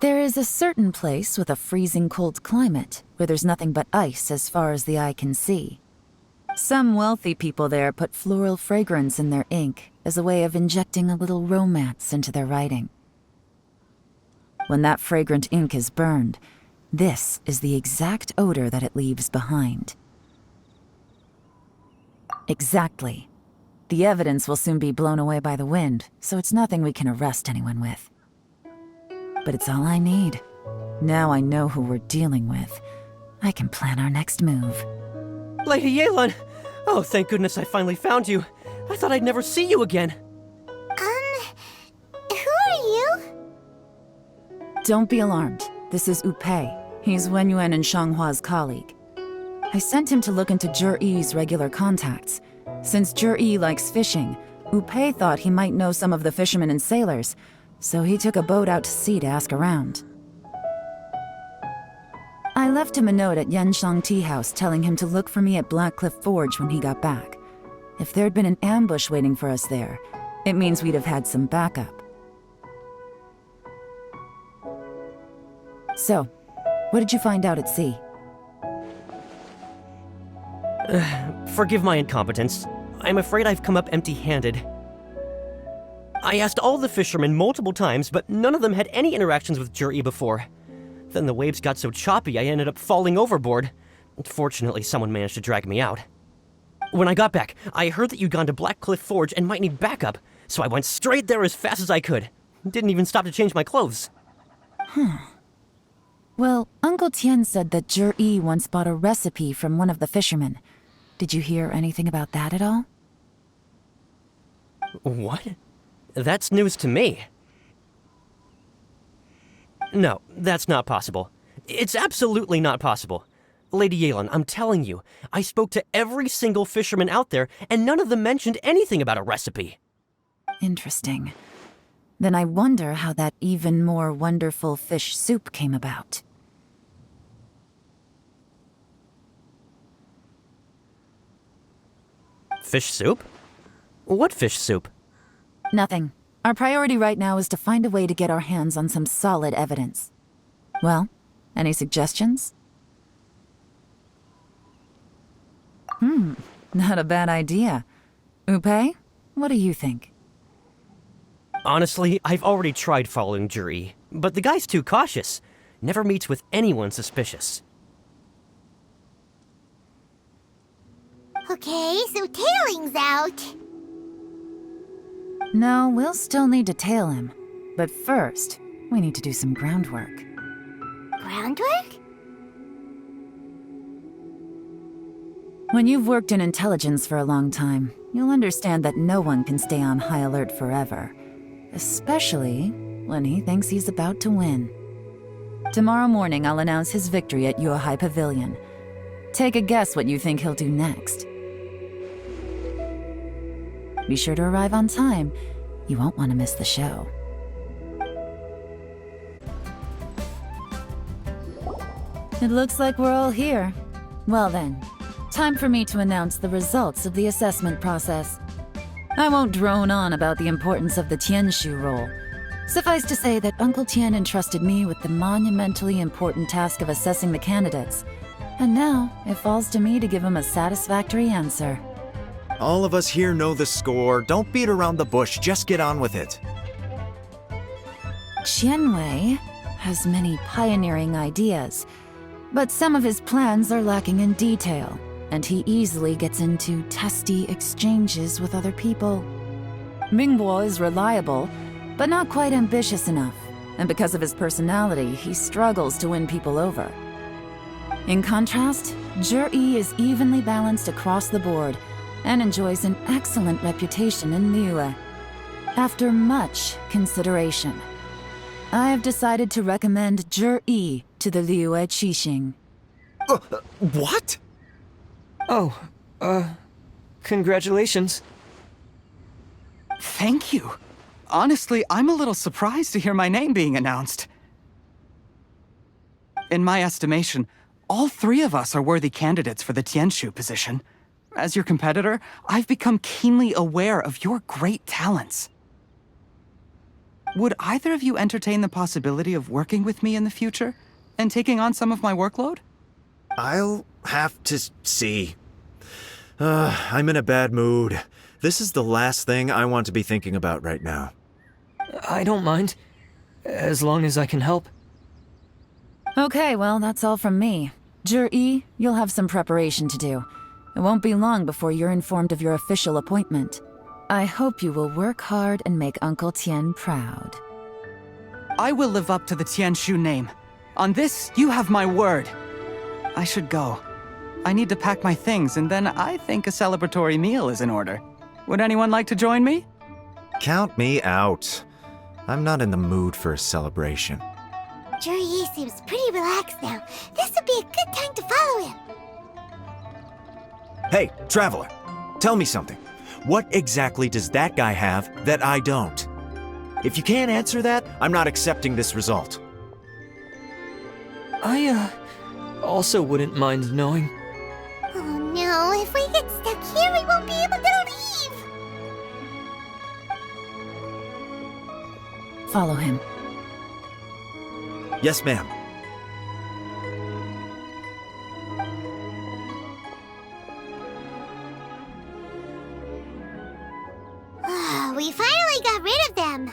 There is a certain place with a freezing cold climate where there's nothing but ice as far as the eye can see. Some wealthy people there put floral fragrance in their ink as a way of injecting a little romance into their writing. When that fragrant ink is burned, this is the exact odor that it leaves behind. Exactly. The evidence will soon be blown away by the wind, so it's nothing we can arrest anyone with. But it's all I need. Now I know who we're dealing with. I can plan our next move. Lady Yelan! Oh, thank goodness I finally found you. I thought I'd never see you again. Who are you? Don't be alarmed. This is Upei. He's Wenyuan and Shanghua's colleague. I sent him to look into Jur-E's regular contacts. Since Jur-E likes fishing, Upei thought he might know some of the fishermen and sailors, so he took a boat out to sea to ask around. I left him a note at Yanshang Tea House telling him to look for me at Black Cliff Forge when he got back. If there'd been an ambush waiting for us there, it means we'd have had some backup. So, what did you find out at sea? Forgive my incompetence. I'm afraid I've come up empty-handed. I asked all the fishermen multiple times, but none of them had any interactions with Jur-E before. Then the waves got so choppy I ended up falling overboard. Fortunately, someone managed to drag me out. When I got back, I heard that you'd gone to Black Cliff Forge and might need backup, so I went straight there as fast as I could. Didn't even stop to change my clothes. Well, Uncle Tien said that Jur-E once bought a recipe from one of the fishermen. Did you hear anything about that at all? What? That's news to me. No, that's not possible. It's absolutely not possible. Lady Yelan, I'm telling you, I spoke to every single fisherman out there, and none of them mentioned anything about a recipe. Interesting. Then I wonder how that even more wonderful fish soup came about. Fish soup? What fish soup? Nothing. Our priority right now is to find a way to get our hands on some solid evidence. Well, any suggestions? Not a bad idea. Upei, what do you think? Honestly, I've already tried following Jur-E, but the guy's too cautious. never meets with anyone suspicious. Okay, so tailing's out. No, we'll still need to tail him. But first, we need to do some groundwork. Groundwork? When you've worked in intelligence for a long time, you'll understand that no one can stay on high alert forever. Especially when he thinks he's about to win. Tomorrow morning, I'll announce his victory at Yuehai Pavilion. Take a guess what you think he'll do next. Be sure to arrive on time. You won't want to miss the show. It looks like we're all here. Well then, time for me to announce the results of the assessment process. I won't drone on about the importance of the Tianshu role. Suffice to say that Uncle Tian entrusted me with the monumentally important task of assessing the candidates. And now, it falls to me to give him a satisfactory answer. All of us here know the score. Don't beat around the bush, just get on with it. Qianwei has many pioneering ideas, but some of his plans are lacking in detail, and he easily gets into testy exchanges with other people. Mingbo is reliable, but not quite ambitious enough, and because of his personality, he struggles to win people over. In contrast, Zhi is evenly balanced across the board, and enjoys an excellent reputation in Liyue. After much consideration, I have decided to recommend Zhi to the Liyue Qixing. What? Oh, congratulations. Thank you. Honestly, I'm a little surprised to hear my name being announced. In my estimation, all three of us are worthy candidates for the Tianshu position. As your competitor, I've become keenly aware of your great talents. Would either of you entertain the possibility of working with me in the future and taking on some of my workload? I'll have to see. I'm in a bad mood. This is the last thing I want to be thinking about right now. I don't mind, as long as I can help. Okay, well, that's all from me. Zhi, you'll have some preparation to do. It won't be long before you're informed of your official appointment. I hope you will work hard and make Uncle Tian proud. I will live up to the Tianshu name. On this, you have my word. I should go. I need to pack my things, and then I think a celebratory meal is in order. Would anyone like to join me? Count me out. I'm not in the mood for a celebration. Zhi seems pretty relaxed now. This would be a good time to follow him. Hey, Traveler, tell me something. What exactly does that guy have that I don't? If you can't answer that, I'm not accepting this result. I, also wouldn't mind knowing. Oh no, if we get stuck here, we won't be able to leave! Follow him. Yes, ma'am. We finally got rid of them!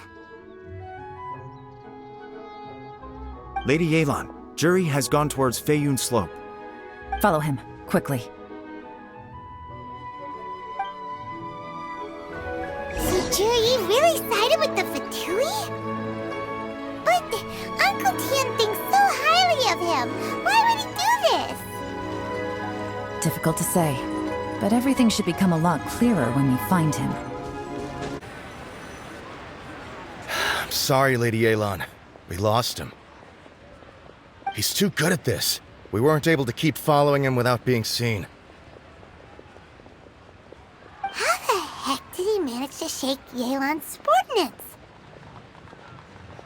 Lady Yelan, Zhi has gone towards Feiyun Slope. Follow him, quickly. So Zhi really sided with the Fatui? But Uncle Tian thinks so highly of him. Why would he do this? Difficult to say, but everything should become a lot clearer when we find him. I'm sorry, Lady Yelan. We lost him. He's too good at this. We weren't able to keep following him without being seen. How the heck did he manage to shake Yelan's subordinates?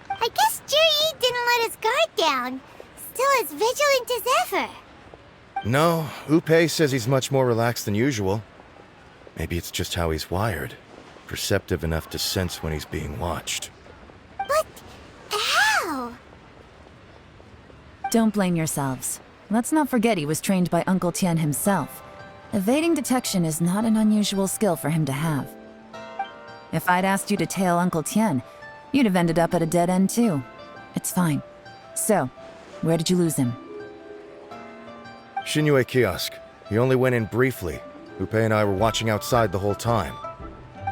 I guess Zhi didn't let his guard down. Still as vigilant as ever. No, Upei says he's much more relaxed than usual. Maybe it's just how he's wired. Perceptive enough to sense when he's being watched. But how? Don't blame yourselves. Let's not forget he was trained by Uncle Tian himself. Evading detection is not an unusual skill for him to have. If I'd asked you to tail Uncle Tian, you'd have ended up at a dead end too. It's fine. So, Where did you lose him? Shinue kiosk. He only went in briefly. Upe and I were watching outside the whole time.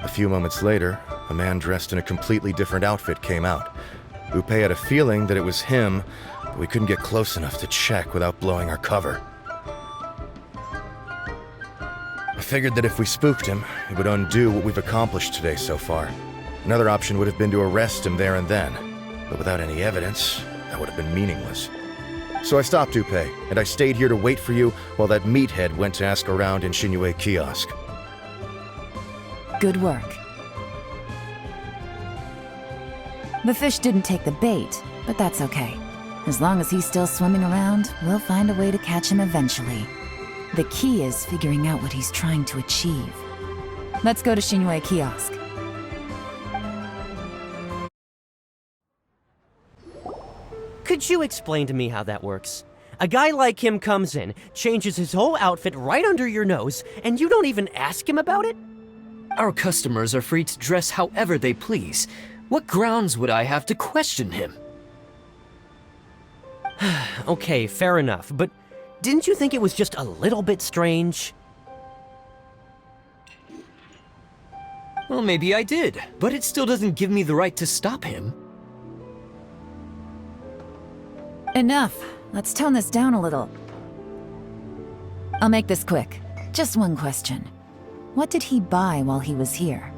A few moments later, a man dressed in a completely different outfit came out. Upe had a feeling that it was him, but we couldn't get close enough to check without blowing our cover. I figured that if we spooked him, it would undo what we've accomplished today so far. Another option would have been to arrest him there and then, but without any evidence, that would have been meaningless. So I stopped Upe, and I stayed here to wait for you while that meathead went to ask around in Shinue kiosk. Good work. The fish didn't take the bait, but that's okay. As long as he's still swimming around, we'll find a way to catch him eventually. The key is figuring out what he's trying to achieve. Let's go to Shinue kiosk. Could you explain to me how that works? A guy like him comes in, changes his whole outfit right under your nose, and you don't even ask him about it? Our customers are free to dress however they please. What grounds would I have to question him? Okay, fair enough, but didn't you think it was just a little bit strange? Well, maybe I did, but it still doesn't give me the right to stop him. Enough. Let's tone this down a little. I'll make this quick. Just one question. What did he buy while he was here?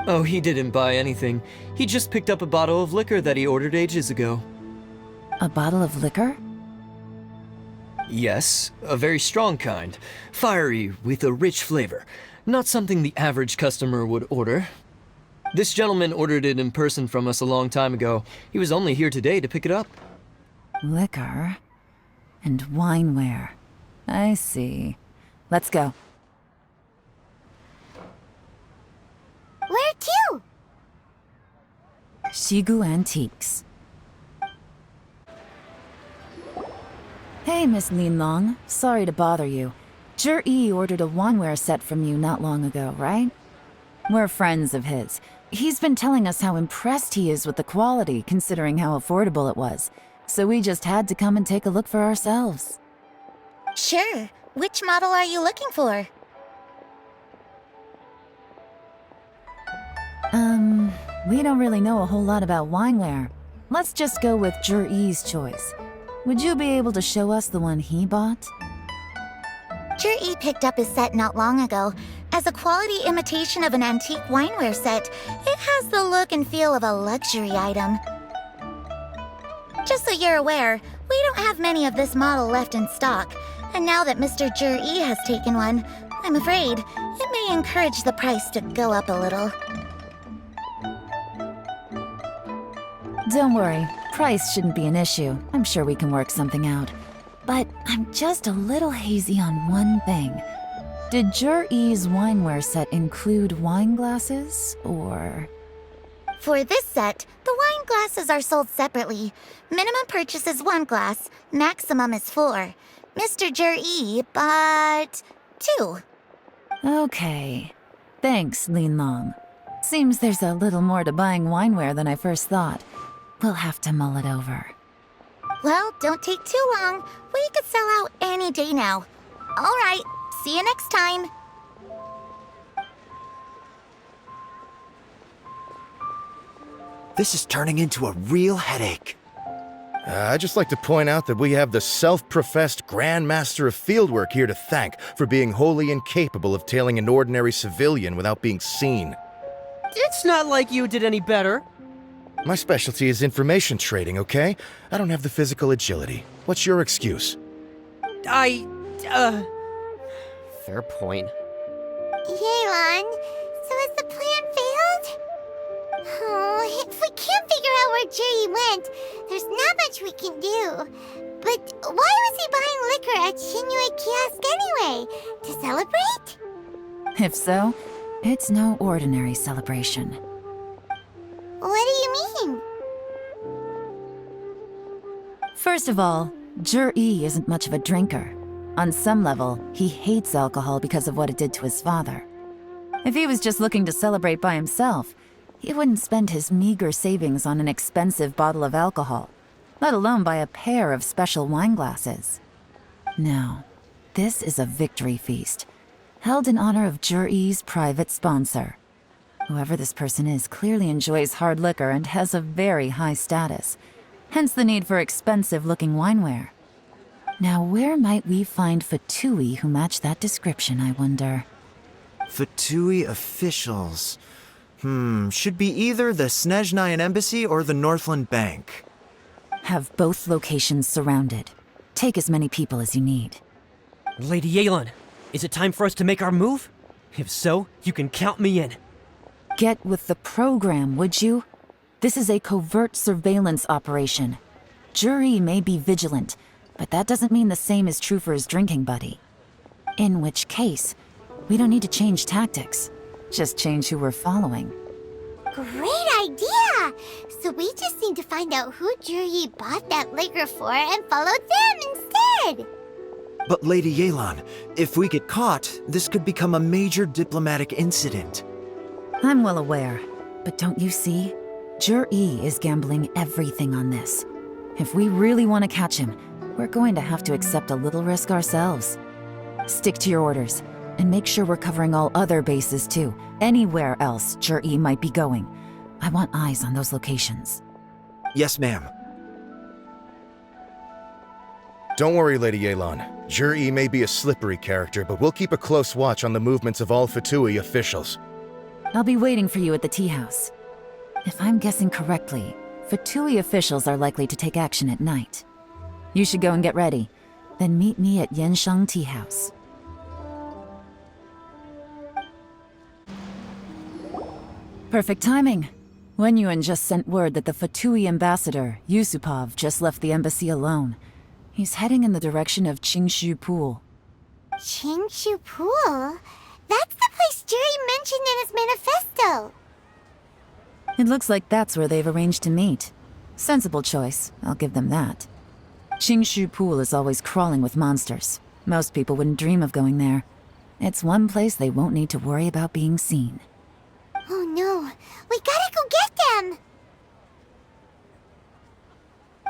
Oh, he didn't buy anything. He just picked up a bottle of liquor that he ordered ages ago. A bottle of liquor? Yes, a very strong kind. Fiery, with a rich flavor. Not something the average customer would order. This gentleman ordered it in person from us a long time ago. He was only here today to pick it up. Liquor and wineware. I see. Let's go. Where to? Shigu Antiques. Hey, Miss Lin Long. Sorry to bother you. Zhi ordered a wineware set from you not long ago, right? We're friends of his. He's been telling us how impressed he is with the quality, considering how affordable it was. So we just had to come and take a look for ourselves. Sure. Which model are you looking for? We don't really know a whole lot about wineware. Let's just go with Zhi's choice. Would you be able to show us the one he bought? Zhi picked up his set not long ago. As a quality imitation of an antique wineware set, it has the look and feel of a luxury item. Just so you're aware, we don't have many of this model left in stock, and now that Mr. Zhi has taken one, I'm afraid it may encourage the price to go up a little. Don't worry, price shouldn't be an issue. I'm sure we can work something out. But I'm just a little hazy on one thing. Did Zhi's wineware set include wine glasses, or...? For this set, the wine glasses are sold separately. Minimum purchase is 1 glass, maximum is 4. Mr. Zhi bought 2. Okay. Thanks, Lin Long. Seems there's a little more to buying wineware than I first thought. We'll have to mull it over. Well, don't take too long. We could sell out any day now. All right, see you next time. This is turning into a real headache. I'd just like to point out that we have the self-professed Grand Master of Fieldwork here to thank for being wholly incapable of tailing an ordinary civilian without being seen. It's not like you did any better. My specialty is information trading, okay? I don't have the physical agility. What's your excuse? Fair point. Yelan, so has the plan failed? Oh, if we can't figure out where Zhi went, there's not much we can do. But why was he buying liquor at Shinue kiosk anyway? To celebrate? If so, it's no ordinary celebration. What do you mean? First of all, Zhi isn't much of a drinker. On some level, he hates alcohol because of what it did to his father. If he was just looking to celebrate by himself, he wouldn't spend his meager savings on an expensive bottle of alcohol. let alone buy a pair of special wine glasses. No, this is a victory feast, held in honor of Jur-E's private sponsor. Whoever this person is clearly enjoys hard liquor and has a very high status, hence the need for expensive-looking wineware. Now, where might we find Fatui who match that description, I wonder? Fatui officials. Should be either the Snezhnayan Embassy or the Northland Bank. Have both locations surrounded. Take as many people as you need. Lady Yelan, is it time for us to make our move? If so, you can count me in. Get with the program, would you? This is a covert surveillance operation. Jur-E may be vigilant, but that doesn't mean the same is true for his drinking buddy. In which case, we don't need to change tactics. Just change who we're following. Great idea! So we just need to find out who Jur-E bought that liquor for and follow them instead! But Lady Yelan, if we get caught, this could become a major diplomatic incident. I'm well aware, but don't you see? Jur-E is gambling everything on this. If we really want to catch him, we're going to have to accept a little risk ourselves. Stick to your orders, and make sure we're covering all other bases too. Anywhere else Jur-E might be going. I want eyes on those locations. Yes, ma'am. Don't worry, Lady Yelan. Jur-E may be a slippery character, but we'll keep a close watch on the movements of all Fatui officials. I'll be waiting for you at the tea house. If I'm guessing correctly, Fatui officials are likely to take action at night. You should go and get ready. Then meet me at Yansheng Tea House. Perfect timing. Wenyuan just sent word that the Fatui ambassador, Yusupov, just left the embassy alone. He's heading in the direction of Qingshu Pool. Qingshu Pool? That's the place Jur-E mentioned in his manifesto! It looks like that's where they've arranged to meet. Sensible choice, I'll give them that. Qingshu Pool is always crawling with monsters. Most people wouldn't dream of going there. It's one place they won't need to worry about being seen. Oh no, we gotta go get them!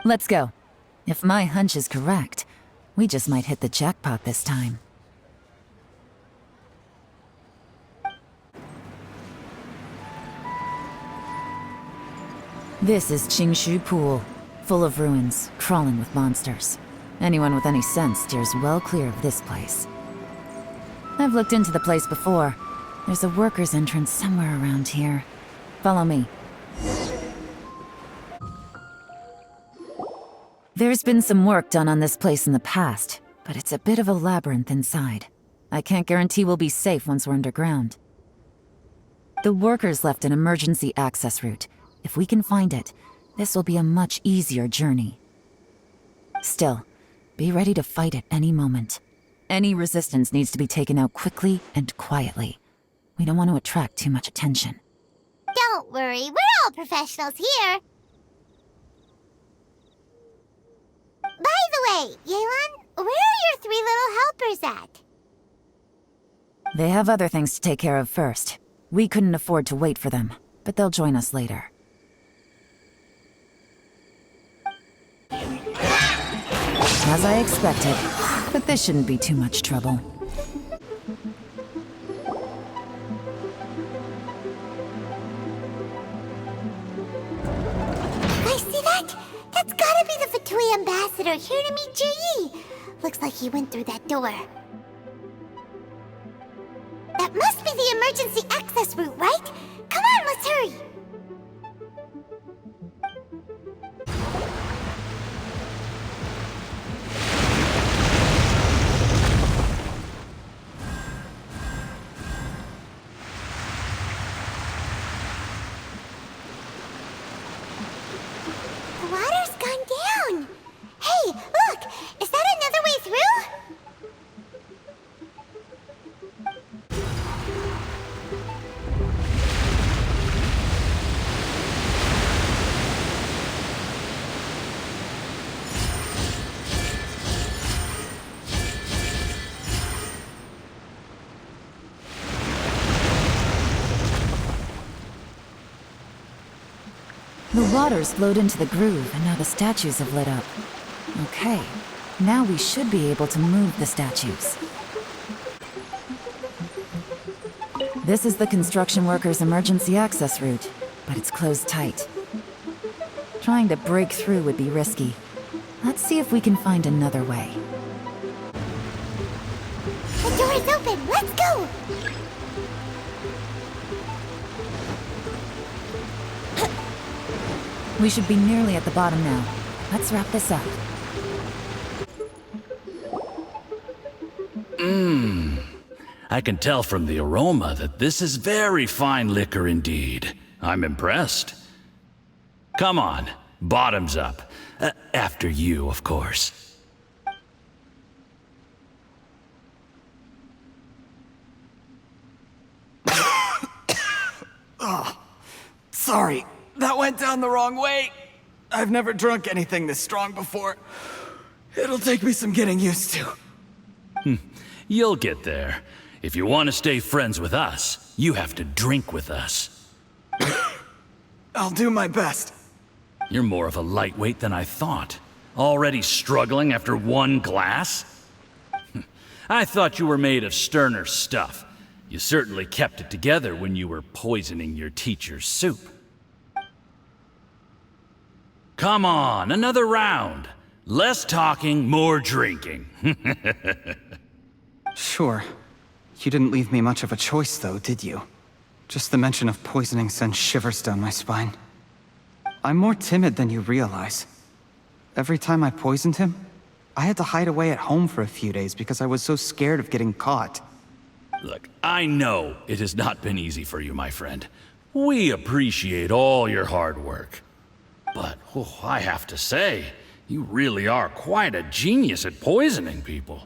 Let's go. If my hunch is correct, we just might hit the jackpot this time. This is Qingshu Pool, full of ruins, crawling with monsters. Anyone with any sense steers well clear of this place. I've looked into the place before. There's a worker's entrance somewhere around here. Follow me. There's been some work done on this place in the past, but it's a bit of a labyrinth inside. I can't guarantee we'll be safe once we're underground. The workers left an emergency access route. If we can find it, this will be a much easier journey. Still, be ready to fight at any moment. Any resistance needs to be taken out quickly and quietly. We don't want to attract too much attention. Don't worry, we're all professionals here! By the way, Yelan, where are your 3 little helpers at? They have other things to take care of first. We couldn't afford to wait for them, but they'll join us later. As I expected, but this shouldn't be too much trouble. I see that? That's gotta be the Fatui ambassador here to meet Jur-E. Looks like he went through that door. That must be the emergency access route, right? Come on, let's hurry! The water's gone down! Hey, look! Is that another way through? The water's flowed into the groove, and now the statues have lit up. Okay, now we should be able to move the statues. This is the construction workers' emergency access route, but it's closed tight. Trying to break through would be risky. Let's see if we can find another way. The door is open. Let's go. We should be nearly at the bottom now. Let's wrap this up. I can tell from the aroma that this is very fine liquor indeed. I'm impressed. Come on, bottoms up. After you, of course. Oh, sorry. That went down the wrong way. I've never drunk anything this strong before. It'll take me some getting used to. You'll get there. If you want to stay friends with us, you have to drink with us. I'll do my best. You're more of a lightweight than I thought. Already struggling after one glass? I thought you were made of sterner stuff. You certainly kept it together when you were poisoning your teacher's soup. Come on, another round. Less talking, more drinking. Sure. You didn't leave me much of a choice, though, did you? Just the mention of poisoning sends shivers down my spine. I'm more timid than you realize. Every time I poisoned him, I had to hide away at home for a few days because I was so scared of getting caught. Look, I know it has not been easy for you, my friend. We appreciate all your hard work. But, I have to say, you really are quite a genius at poisoning people.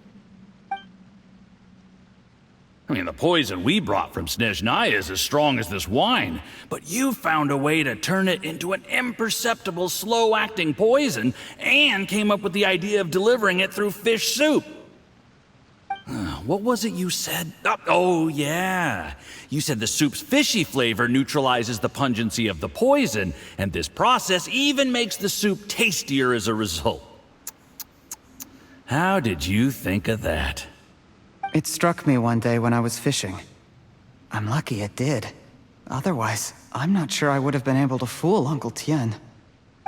I mean, the poison we brought from Snezhnaya is as strong as this wine, but you found a way to turn it into an imperceptible, slow-acting poison, and came up with the idea of delivering it through fish soup. What was it you said? Oh, yeah. You said the soup's fishy flavor neutralizes the pungency of the poison, and this process even makes the soup tastier as a result. How did you think of that? It struck me one day when I was fishing. I'm lucky it did. Otherwise, I'm not sure I would have been able to fool Uncle Tien.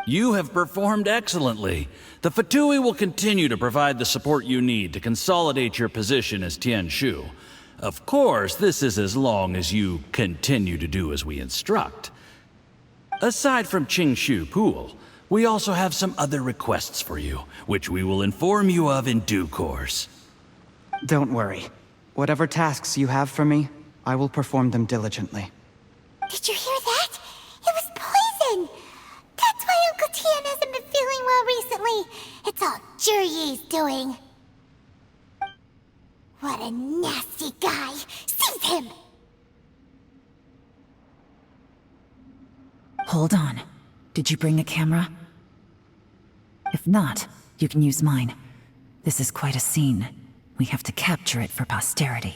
You have performed excellently. The Fatui will continue to provide the support you need to consolidate your position as Tien Shu. Of course, this is as long as you continue to do as we instruct. Aside from Qing Shu Pool, we also have some other requests for you, which we will inform you of in due course. Don't worry. Whatever tasks you have for me, I will perform them diligently. Did you hear that? It was poison! That's why Uncle Tien hasn't been feeling well recently. It's all Jurye's doing. What a nasty guy! Seize him! Hold on. Did you bring a camera? If not, you can use mine. This is quite a scene. We have to capture it for posterity.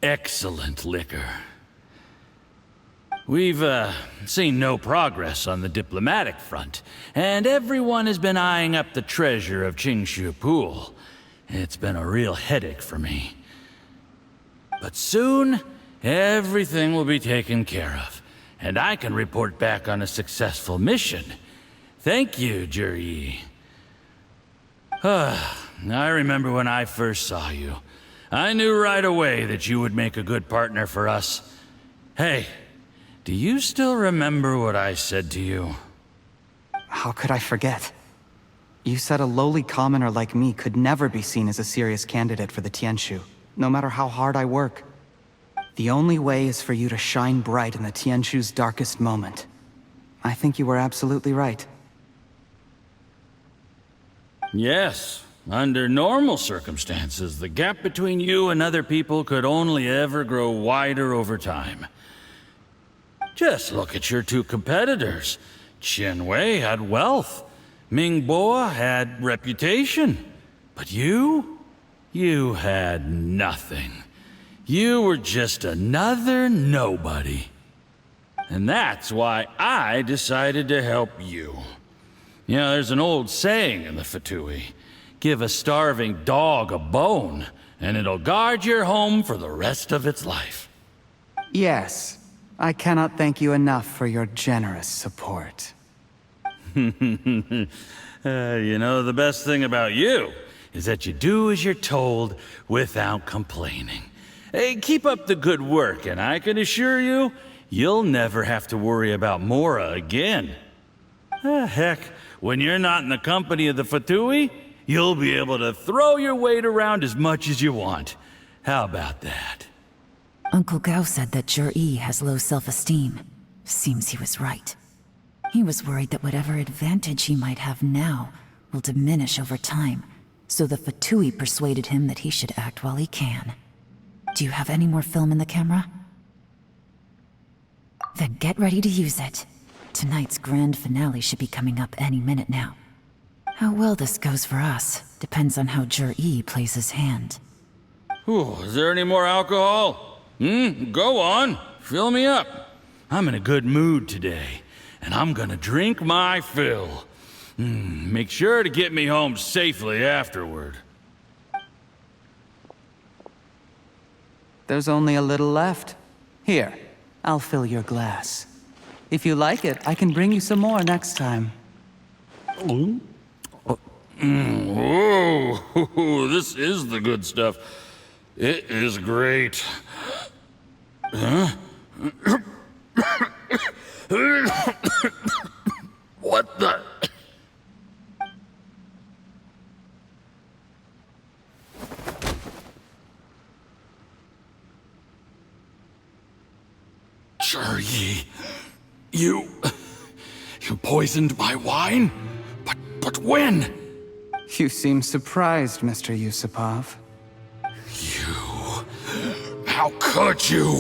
Excellent liquor. We've, seen no progress on the diplomatic front, and everyone has been eyeing up the treasure of Qingshu Pool. It's been a real headache for me. But soon, everything will be taken care of, and I can report back on a successful mission. Thank you, Juryi. I remember when I first saw you. I knew right away that you would make a good partner for us. Hey, do you still remember what I said to you? How could I forget? You said a lowly commoner like me could never be seen as a serious candidate for the Tianshu, no matter how hard I work. The only way is for you to shine bright in the Tianshu's darkest moment. I think you were absolutely right. Yes. Under normal circumstances, the gap between you and other people could only ever grow wider over time. Just look at your two competitors. Qian Wei had wealth. Ming Boa had reputation. But you had nothing. You were just another nobody. And that's why I decided to help you. You know, there's an old saying in the Fatui. Give a starving dog a bone, and it'll guard your home for the rest of its life. Yes, I cannot thank you enough for your generous support. You know, the best thing about you is that you do as you're told without complaining. Hey, keep up the good work, and I can assure you, you'll never have to worry about Mora again. Heck, when you're not in the company of the Fatui, you'll be able to throw your weight around as much as you want. How about that? Uncle Gao said that Jur-E has low self-esteem. Seems he was right. He was worried that whatever advantage he might have now will diminish over time, so the Fatui persuaded him that he should act while he can. Do you have any more film in the camera? Then get ready to use it. Tonight's grand finale should be coming up any minute now. How well this goes for us depends on how Jur-E plays his hand. Ooh, is there any more alcohol? Go on, fill me up. I'm in a good mood today, and I'm gonna drink my fill. Make sure to get me home safely afterward. There's only a little left. Here, I'll fill your glass. If you like it, I can bring you some more next time. Whoa, this is the good stuff. It is great. Huh? What the? Jur-E, you poisoned my wine? But when? You seem surprised, Mr. Yusupov. How could you?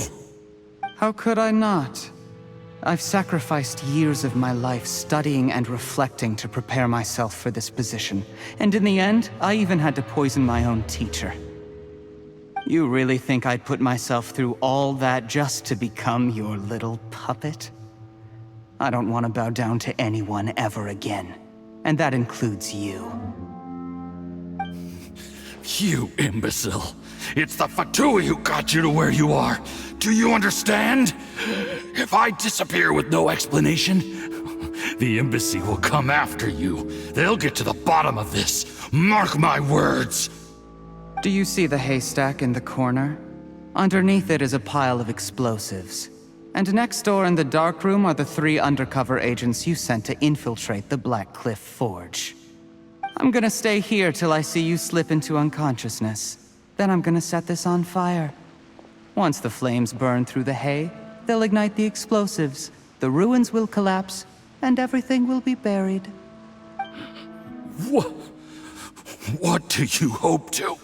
How could I not? I've sacrificed years of my life studying and reflecting to prepare myself for this position. And in the end, I even had to poison my own teacher. You really think I'd put myself through all that just to become your little puppet? I don't want to bow down to anyone ever again. And that includes you. You imbecile. It's the Fatui who got you to where you are. Do you understand? If I disappear with no explanation, the embassy will come after you. They'll get to the bottom of this. Mark my words. Do you see the haystack in the corner? Underneath it is a pile of explosives. And next door in the dark room are the 3 undercover agents you sent to infiltrate the Black Cliff Forge. I'm gonna stay here till I see you slip into unconsciousness. Then I'm gonna set this on fire. Once the flames burn through the hay, they'll ignite the explosives, the ruins will collapse, and everything will be buried. What do you hope to?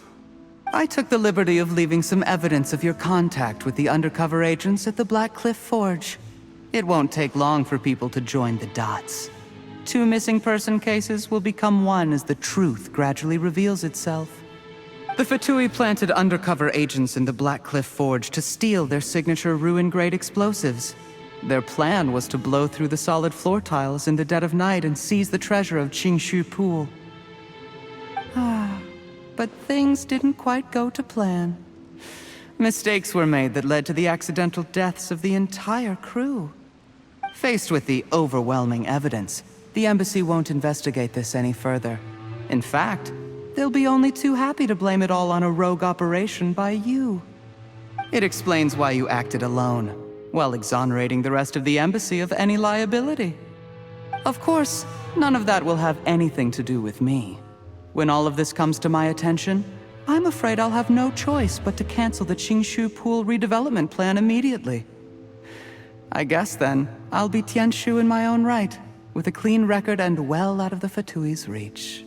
I took the liberty of leaving some evidence of your contact with the undercover agents at the Black Cliff Forge. It won't take long for people to join the dots. 2 missing person cases will become 1 as the truth gradually reveals itself. The Fatui planted undercover agents in the Black Cliff Forge to steal their signature ruin-grade explosives. Their plan was to blow through the solid floor tiles in the dead of night and seize the treasure of Qingshu Pool. But things didn't quite go to plan. Mistakes were made that led to the accidental deaths of the entire crew. Faced with the overwhelming evidence, the embassy won't investigate this any further. In fact, they'll be only too happy to blame it all on a rogue operation by you. It explains why you acted alone, while exonerating the rest of the embassy of any liability. Of course, none of that will have anything to do with me. When all of this comes to my attention, I'm afraid I'll have no choice but to cancel the Qingshu Pool redevelopment plan immediately. I guess then, I'll be Tianshu in my own right, with a clean record and well out of the Fatui's reach.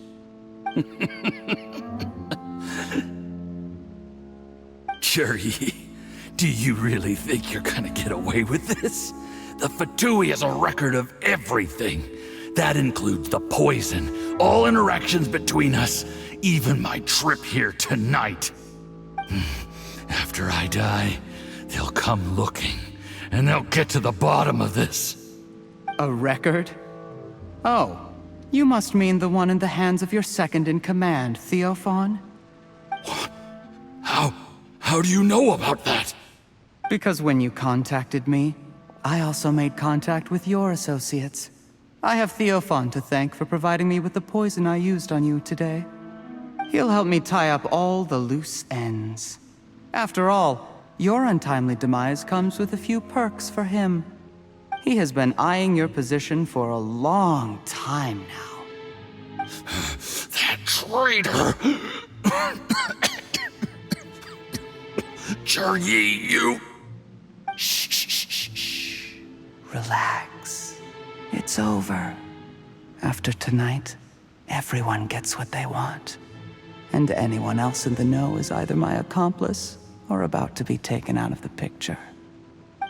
Jur-E, do you really think you're gonna get away with this? The Fatui has a record of everything. That includes the poison, all interactions between us, even my trip here tonight. After I die, they'll come looking, and they'll get to the bottom of this. A record? Oh, you must mean the one in the hands of your second-in-command, Theophan? How do you know about that? Because when you contacted me, I also made contact with your associates. I have Theophan to thank for providing me with the poison I used on you today. He'll help me tie up all the loose ends. After all, your untimely demise comes with a few perks for him. He has been eyeing your position for a long time now. That traitor! Juryi, you... Shh. Relax. It's over. After tonight, everyone gets what they want. And anyone else in the know is either my accomplice or about to be taken out of the picture.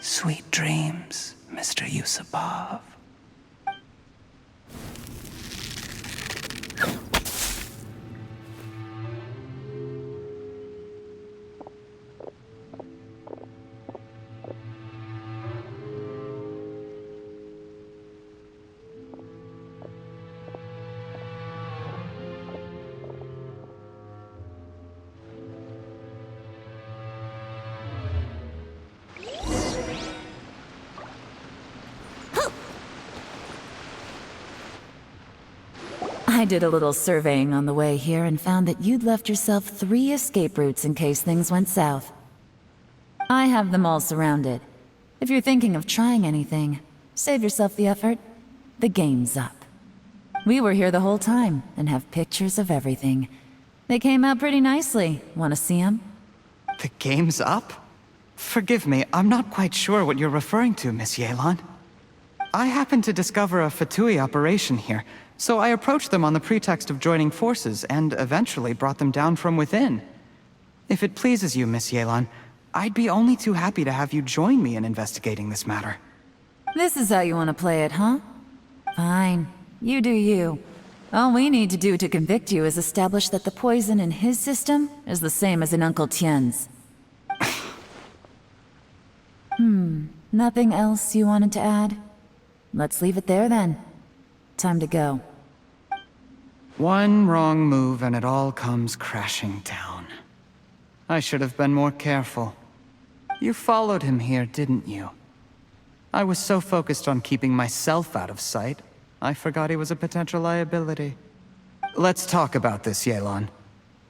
Sweet dreams, Mr. Yusupov. I did a little surveying on the way here and found that you'd left yourself 3 escape routes in case things went south. I have them all surrounded. If you're thinking of trying anything, save yourself the effort. The game's up. We were here the whole time and have pictures of everything. They came out pretty nicely. Want to see them? The game's up? Forgive me, I'm not quite sure what you're referring to, Miss Yelan. I happened to discover a Fatui operation here, so I approached them on the pretext of joining forces and eventually brought them down from within. If it pleases you, Miss Yelan, I'd be only too happy to have you join me in investigating this matter. This is how you want to play it, huh? Fine. You do you. All we need to do to convict you is establish that the poison in his system is the same as in Uncle Tien's. Nothing else you wanted to add? Let's leave it there then. Time to go. One wrong move and it all comes crashing down. I should have been more careful. You followed him here, didn't you? I was so focused on keeping myself out of sight, I forgot he was a potential liability. Let's talk about this, Yelan.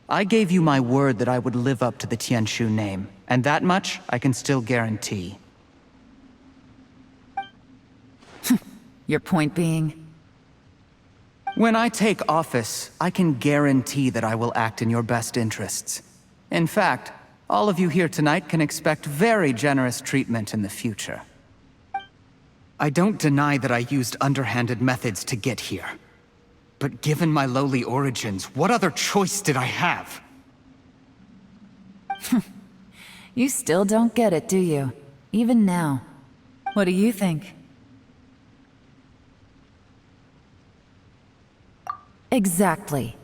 I gave you my word that I would live up to the Tianshu name, and that much I can still guarantee. Your point being? When I take office, I can guarantee that I will act in your best interests. In fact, all of you here tonight can expect very generous treatment in the future. I don't deny that I used underhanded methods to get here. But given my lowly origins, what other choice did I have? You still don't get it, do you? Even now. What do you think? Exactly.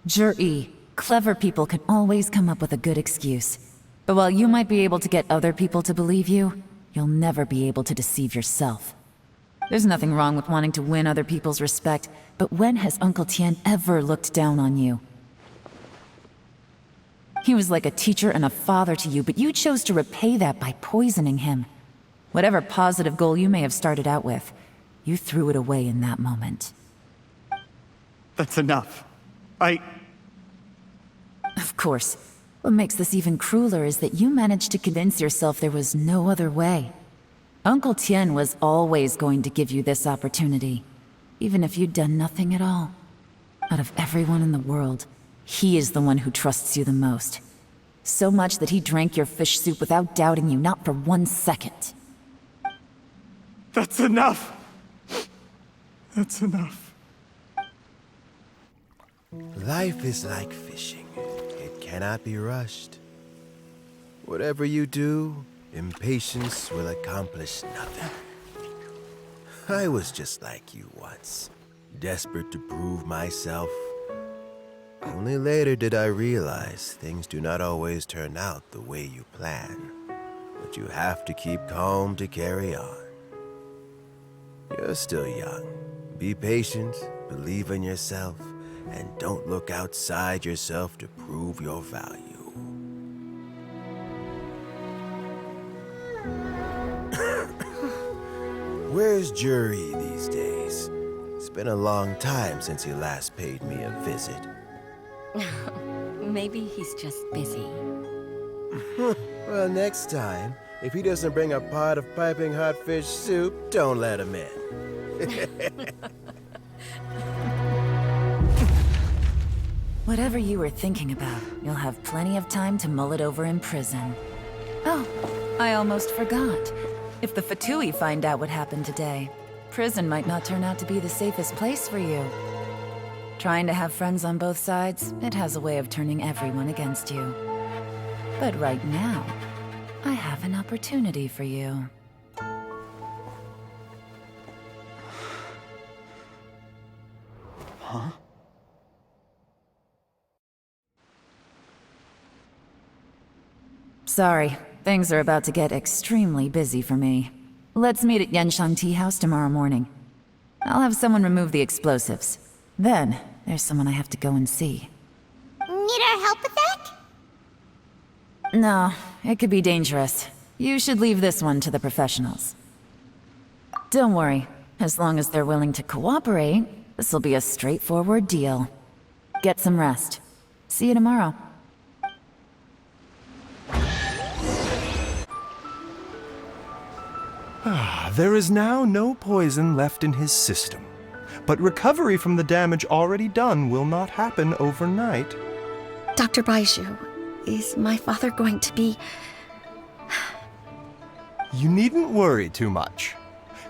Jur-E, clever people can always come up with a good excuse. But while you might be able to get other people to believe you, you'll never be able to deceive yourself. There's nothing wrong with wanting to win other people's respect, but when has Uncle Tien ever looked down on you? He was like a teacher and a father to you, but you chose to repay that by poisoning him. Whatever positive goal you may have started out with, you threw it away in that moment. That's enough. Of course. What makes this even crueler is that you managed to convince yourself there was no other way. Uncle Tien was always going to give you this opportunity, even if you'd done nothing at all. Out of everyone in the world, he is the one who trusts you the most. So much that he drank your fish soup without doubting you, not for 1 second. That's enough! That's enough. Life is like fishing. It cannot be rushed. Whatever you do, impatience will accomplish nothing. I was just like you once, desperate to prove myself. Only later did I realize things do not always turn out the way you plan. But you have to keep calm to carry on. You're still young. Be patient, believe in yourself, and don't look outside yourself to prove your value. Where's Jury these days? It's been a long time since he last paid me a visit. Maybe he's just busy. Well, next time, if he doesn't bring a pot of piping hot fish soup, don't let him in. Whatever you were thinking about, you'll have plenty of time to mull it over in prison. Oh, I almost forgot. If the Fatui find out what happened today, prison might not turn out to be the safest place for you. Trying to have friends on both sides, it has a way of turning everyone against you. But right now, I have an opportunity for you. Huh? Sorry, things are about to get extremely busy for me. Let's meet at Yenshang Tea House tomorrow morning. I'll have someone remove the explosives. Then, there's someone I have to go and see. Need our help with that? No, it could be dangerous. You should leave this one to the professionals. Don't worry, as long as they're willing to cooperate, this'll be a straightforward deal. Get some rest. See you tomorrow. There is now no poison left in his system. But recovery from the damage already done will not happen overnight. Dr. Baiju, is my father going to be... You needn't worry too much.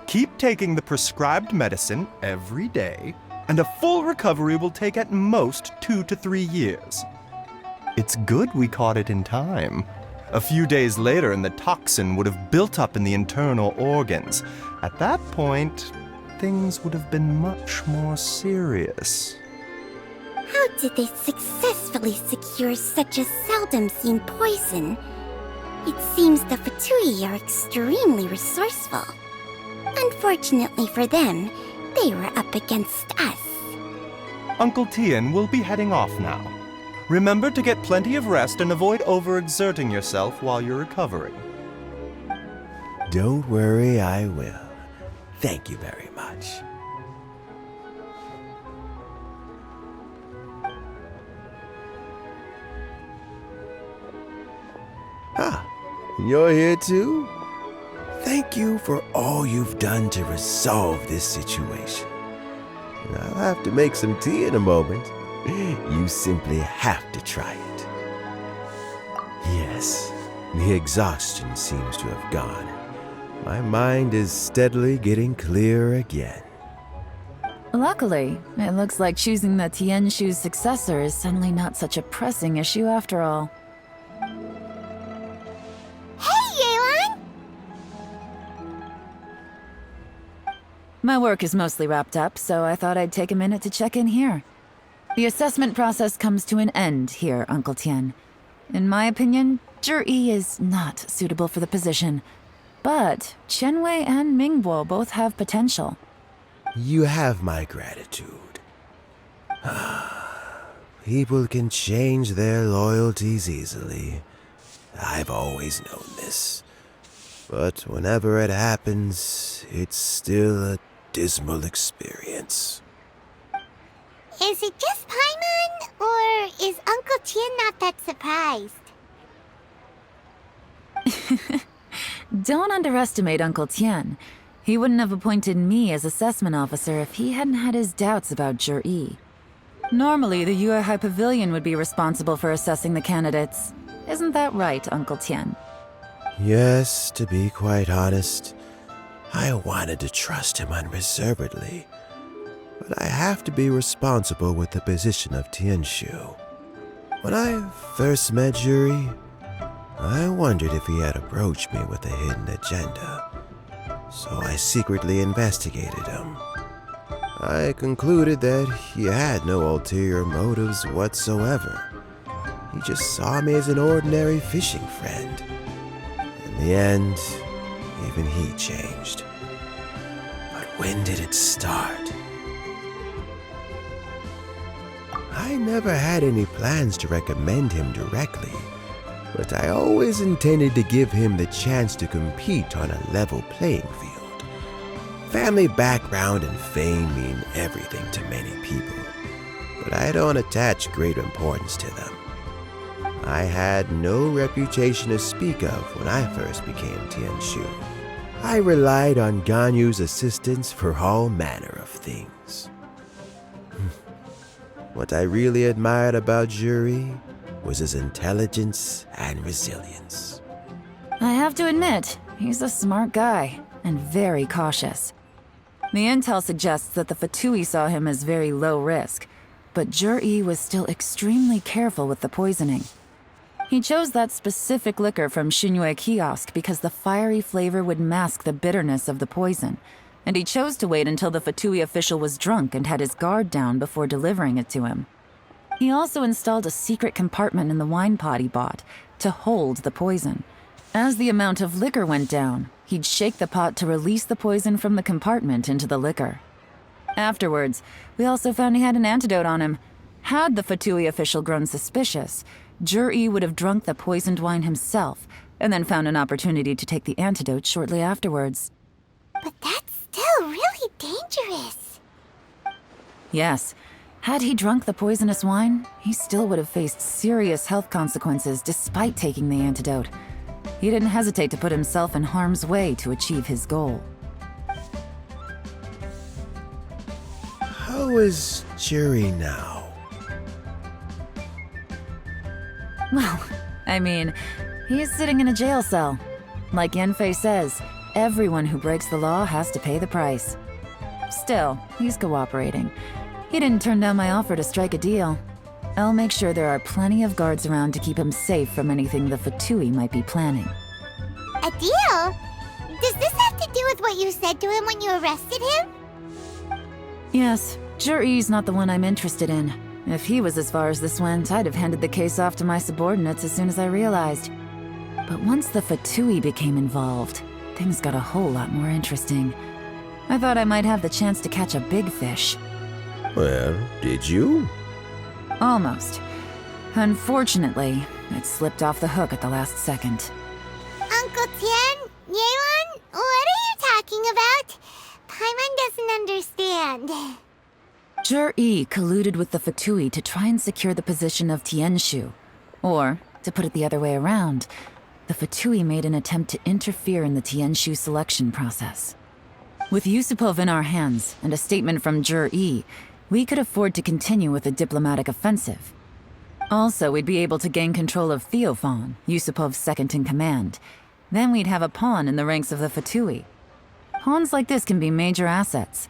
Keep taking the prescribed medicine every day, and a full recovery will take at most 2 to 3 years. It's good we caught it in time. A few days later, and the toxin would have built up in the internal organs. At that point, things would have been much more serious. How did they successfully secure such a seldom-seen poison? It seems the Fatui are extremely resourceful. Unfortunately for them, they were up against us. Uncle Tian will be heading off now. Remember to get plenty of rest and avoid overexerting yourself while you're recovering. Don't worry, I will. Thank you very much. Ah, you're here too? Thank you for all you've done to resolve this situation. I'll have to make some tea in a moment. You simply have to try it. Yes, the exhaustion seems to have gone. My mind is steadily getting clearer again. Luckily, it looks like choosing the Tianshu's successor is suddenly not such a pressing issue after all. Hey, Yelan! My work is mostly wrapped up, so I thought I'd take a minute to check in here. The assessment process comes to an end here, Uncle Tian. In my opinion, Zhi is not suitable for the position. But Qianwei and Mingbo both have potential. You have my gratitude. People can change their loyalties easily. I've always known this. But whenever it happens, it's still a dismal experience. Is it just Paimon, or is Uncle Tian not that surprised? Don't underestimate Uncle Tian. He wouldn't have appointed me as assessment officer if he hadn't had his doubts about Zhi. Normally, the Yuehai Pavilion would be responsible for assessing the candidates. Isn't that right, Uncle Tian? Yes, to be quite honest, I wanted to trust him unreservedly. But I have to be responsible with the position of Tianshu. When I first met Zhi, I wondered if he had approached me with a hidden agenda. So I secretly investigated him. I concluded that he had no ulterior motives whatsoever. He just saw me as an ordinary fishing friend. In the end, even he changed. But when did it start? I never had any plans to recommend him directly, but I always intended to give him the chance to compete on a level playing field. Family background and fame mean everything to many people, but I don't attach great importance to them. I had no reputation to speak of when I first became Tianshu. I relied on Ganyu's assistance for all manner of things. What I really admired about Juri was his intelligence and resilience. I have to admit, he's a smart guy, and very cautious. The intel suggests that the Fatui saw him as very low risk, but Juri was still extremely careful with the poisoning. He chose that specific liquor from Xinyue kiosk because the fiery flavor would mask the bitterness of the poison, and he chose to wait until the Fatui official was drunk and had his guard down before delivering it to him. He also installed a secret compartment in the wine pot he bought to hold the poison. As the amount of liquor went down, he'd shake the pot to release the poison from the compartment into the liquor. Afterwards, we also found he had an antidote on him. Had the Fatui official grown suspicious, Juri would have drunk the poisoned wine himself and then found an opportunity to take the antidote shortly afterwards. But that's still really dangerous. Yes. Had he drunk the poisonous wine, he still would have faced serious health consequences despite taking the antidote. He didn't hesitate to put himself in harm's way to achieve his goal. How is Juri now? Well, I mean, he's sitting in a jail cell. Like Yanfei says, everyone who breaks the law has to pay the price. Still, he's cooperating. He didn't turn down my offer to strike a deal. I'll make sure there are plenty of guards around to keep him safe from anything the Fatui might be planning. A deal? Does this have to do with what you said to him when you arrested him? Yes, Juri's not the one I'm interested in. If he was as far as this went, I'd have handed the case off to my subordinates as soon as I realized. But once the Fatui became involved, things got a whole lot more interesting. I thought I might have the chance to catch a big fish. Well, did you? Almost. Unfortunately, it slipped off the hook at the last second. Uncle Tian? Yelan? What are you talking about? Paimon doesn't understand. Jur-E colluded with the Fatui to try and secure the position of Tianshu. Or, to put it the other way around, the Fatui made an attempt to interfere in the Tianshu selection process. With Yusupov in our hands and a statement from Jur-E, we could afford to continue with a diplomatic offensive. Also, we'd be able to gain control of Theophan, Yusupov's second-in-command. Then we'd have a pawn in the ranks of the Fatui. Pawns like this can be major assets.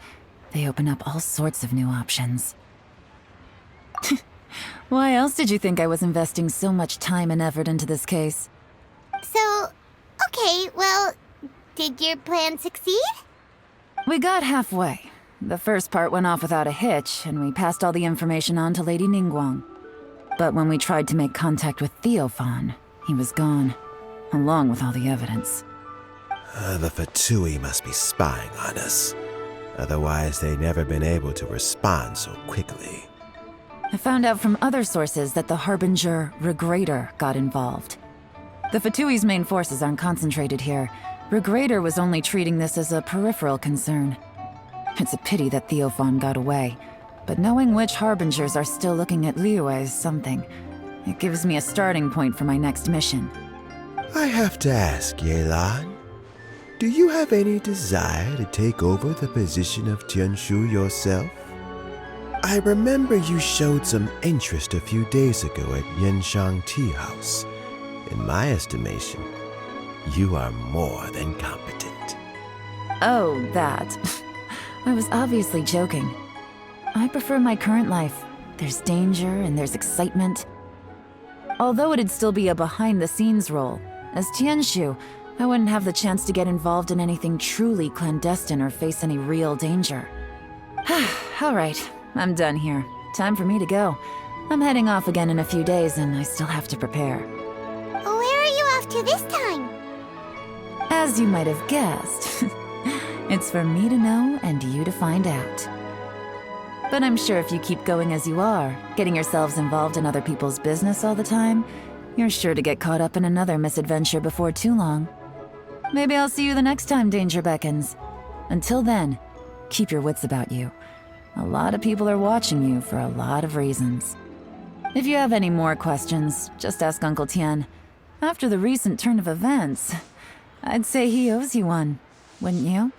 They open up all sorts of new options. Why else did you think I was investing so much time and effort into this case? So, okay, well, did your plan succeed? We got halfway. The first part went off without a hitch, and we passed all the information on to Lady Ningguang. But when we tried to make contact with Theophan, he was gone, along with all the evidence. The Fatui must be spying on us. Otherwise, they'd never been able to respond so quickly. I found out from other sources that the Harbinger Regrator got involved. The Fatui's main forces aren't concentrated here. Regrator was only treating this as a peripheral concern. It's a pity that Theophan got away, but knowing which Harbingers are still looking at Liyue is something. It gives me a starting point for my next mission. I have to ask, Yelan, do you have any desire to take over the position of Tianshu yourself? I remember you showed some interest a few days ago at Yenshang Tea House. In my estimation, you are more than competent. Oh, that. I was obviously joking. I prefer my current life. There's danger and there's excitement. Although it'd still be a behind-the-scenes role, as Tianshu, I wouldn't have the chance to get involved in anything truly clandestine or face any real danger. All right, I'm done here. Time for me to go. I'm heading off again in a few days, and I still have to prepare. Where are you off to this time? As you might have guessed, it's for me to know and you to find out. But I'm sure if you keep going as you are, getting yourselves involved in other people's business all the time, you're sure to get caught up in another misadventure before too long. Maybe I'll see you the next time danger beckons. Until then, keep your wits about you. A lot of people are watching you for a lot of reasons. If you have any more questions, just ask Uncle Tian. After the recent turn of events, I'd say he owes you one, wouldn't you?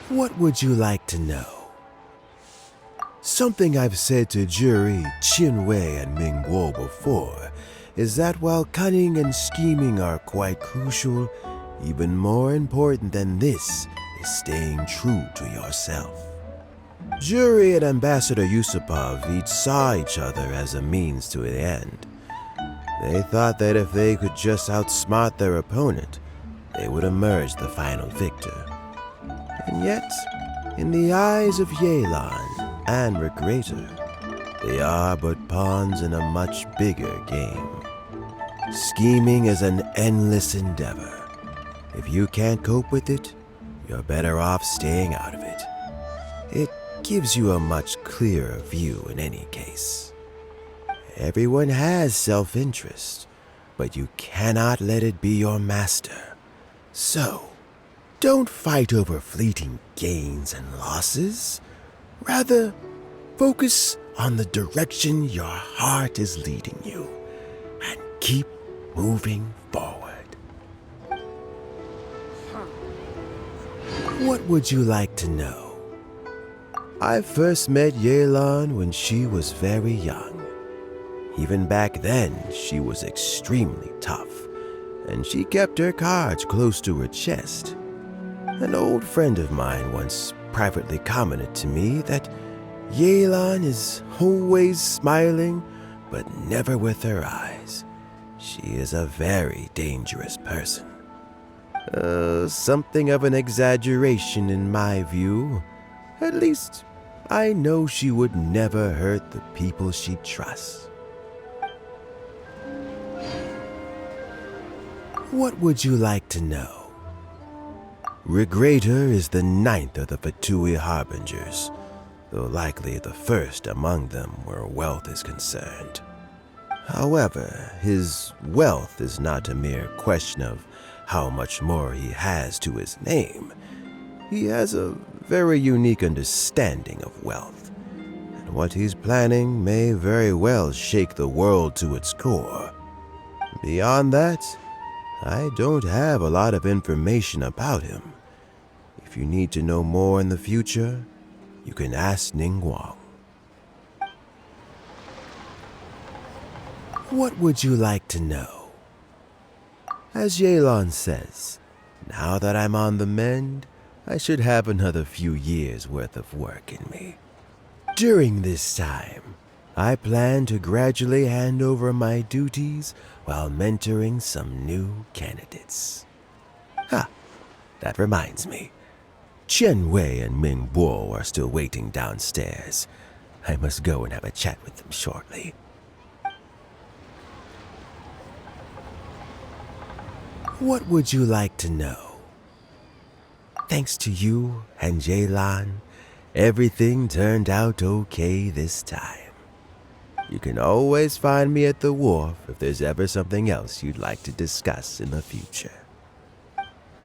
What would you like to know? Something I've said to Jury, Qinwei, and Mingguo before is that while cunning and scheming are quite crucial, even more important than this is staying true to yourself. Jury and Ambassador Yusupov each saw each other as a means to an end. They thought that if they could just outsmart their opponent, they would emerge the final victor. And yet, in the eyes of Yelan and Regrator, they are but pawns in a much bigger game. Scheming is an endless endeavor. If you can't cope with it, you're better off staying out of it. It gives you a much clearer view in any case. Everyone has self-interest, but you cannot let it be your master. So, don't fight over fleeting gains and losses. Rather, focus on the direction your heart is leading you, and keep moving forward. What would you like to know? I first met Yelan when she was very young. Even back then, she was extremely tough, and she kept her cards close to her chest. An old friend of mine once privately commented to me that Yelan is always smiling, but never with her eyes. She is a very dangerous person. Something of an exaggeration in my view. At least, I know she would never hurt the people she trusts. What would you like to know? Regrator is the 9th of the Fatui Harbingers, though likely the first among them where wealth is concerned. However, his wealth is not a mere question of how much more he has to his name. He has a very unique understanding of wealth, and what he's planning may very well shake the world to its core. Beyond that, I don't have a lot of information about him. If you need to know more in the future, you can ask Ningguang. What would you like to know? As Yelan says, now that I'm on the mend, I should have another few years' worth of work in me. During this time, I plan to gradually hand over my duties while mentoring some new candidates. That reminds me. Qianwei and Mingguo are still waiting downstairs. I must go and have a chat with them shortly. What would you like to know? Thanks to you and Yelan, everything turned out okay this time. You can always find me at the wharf if there's ever something else you'd like to discuss in the future.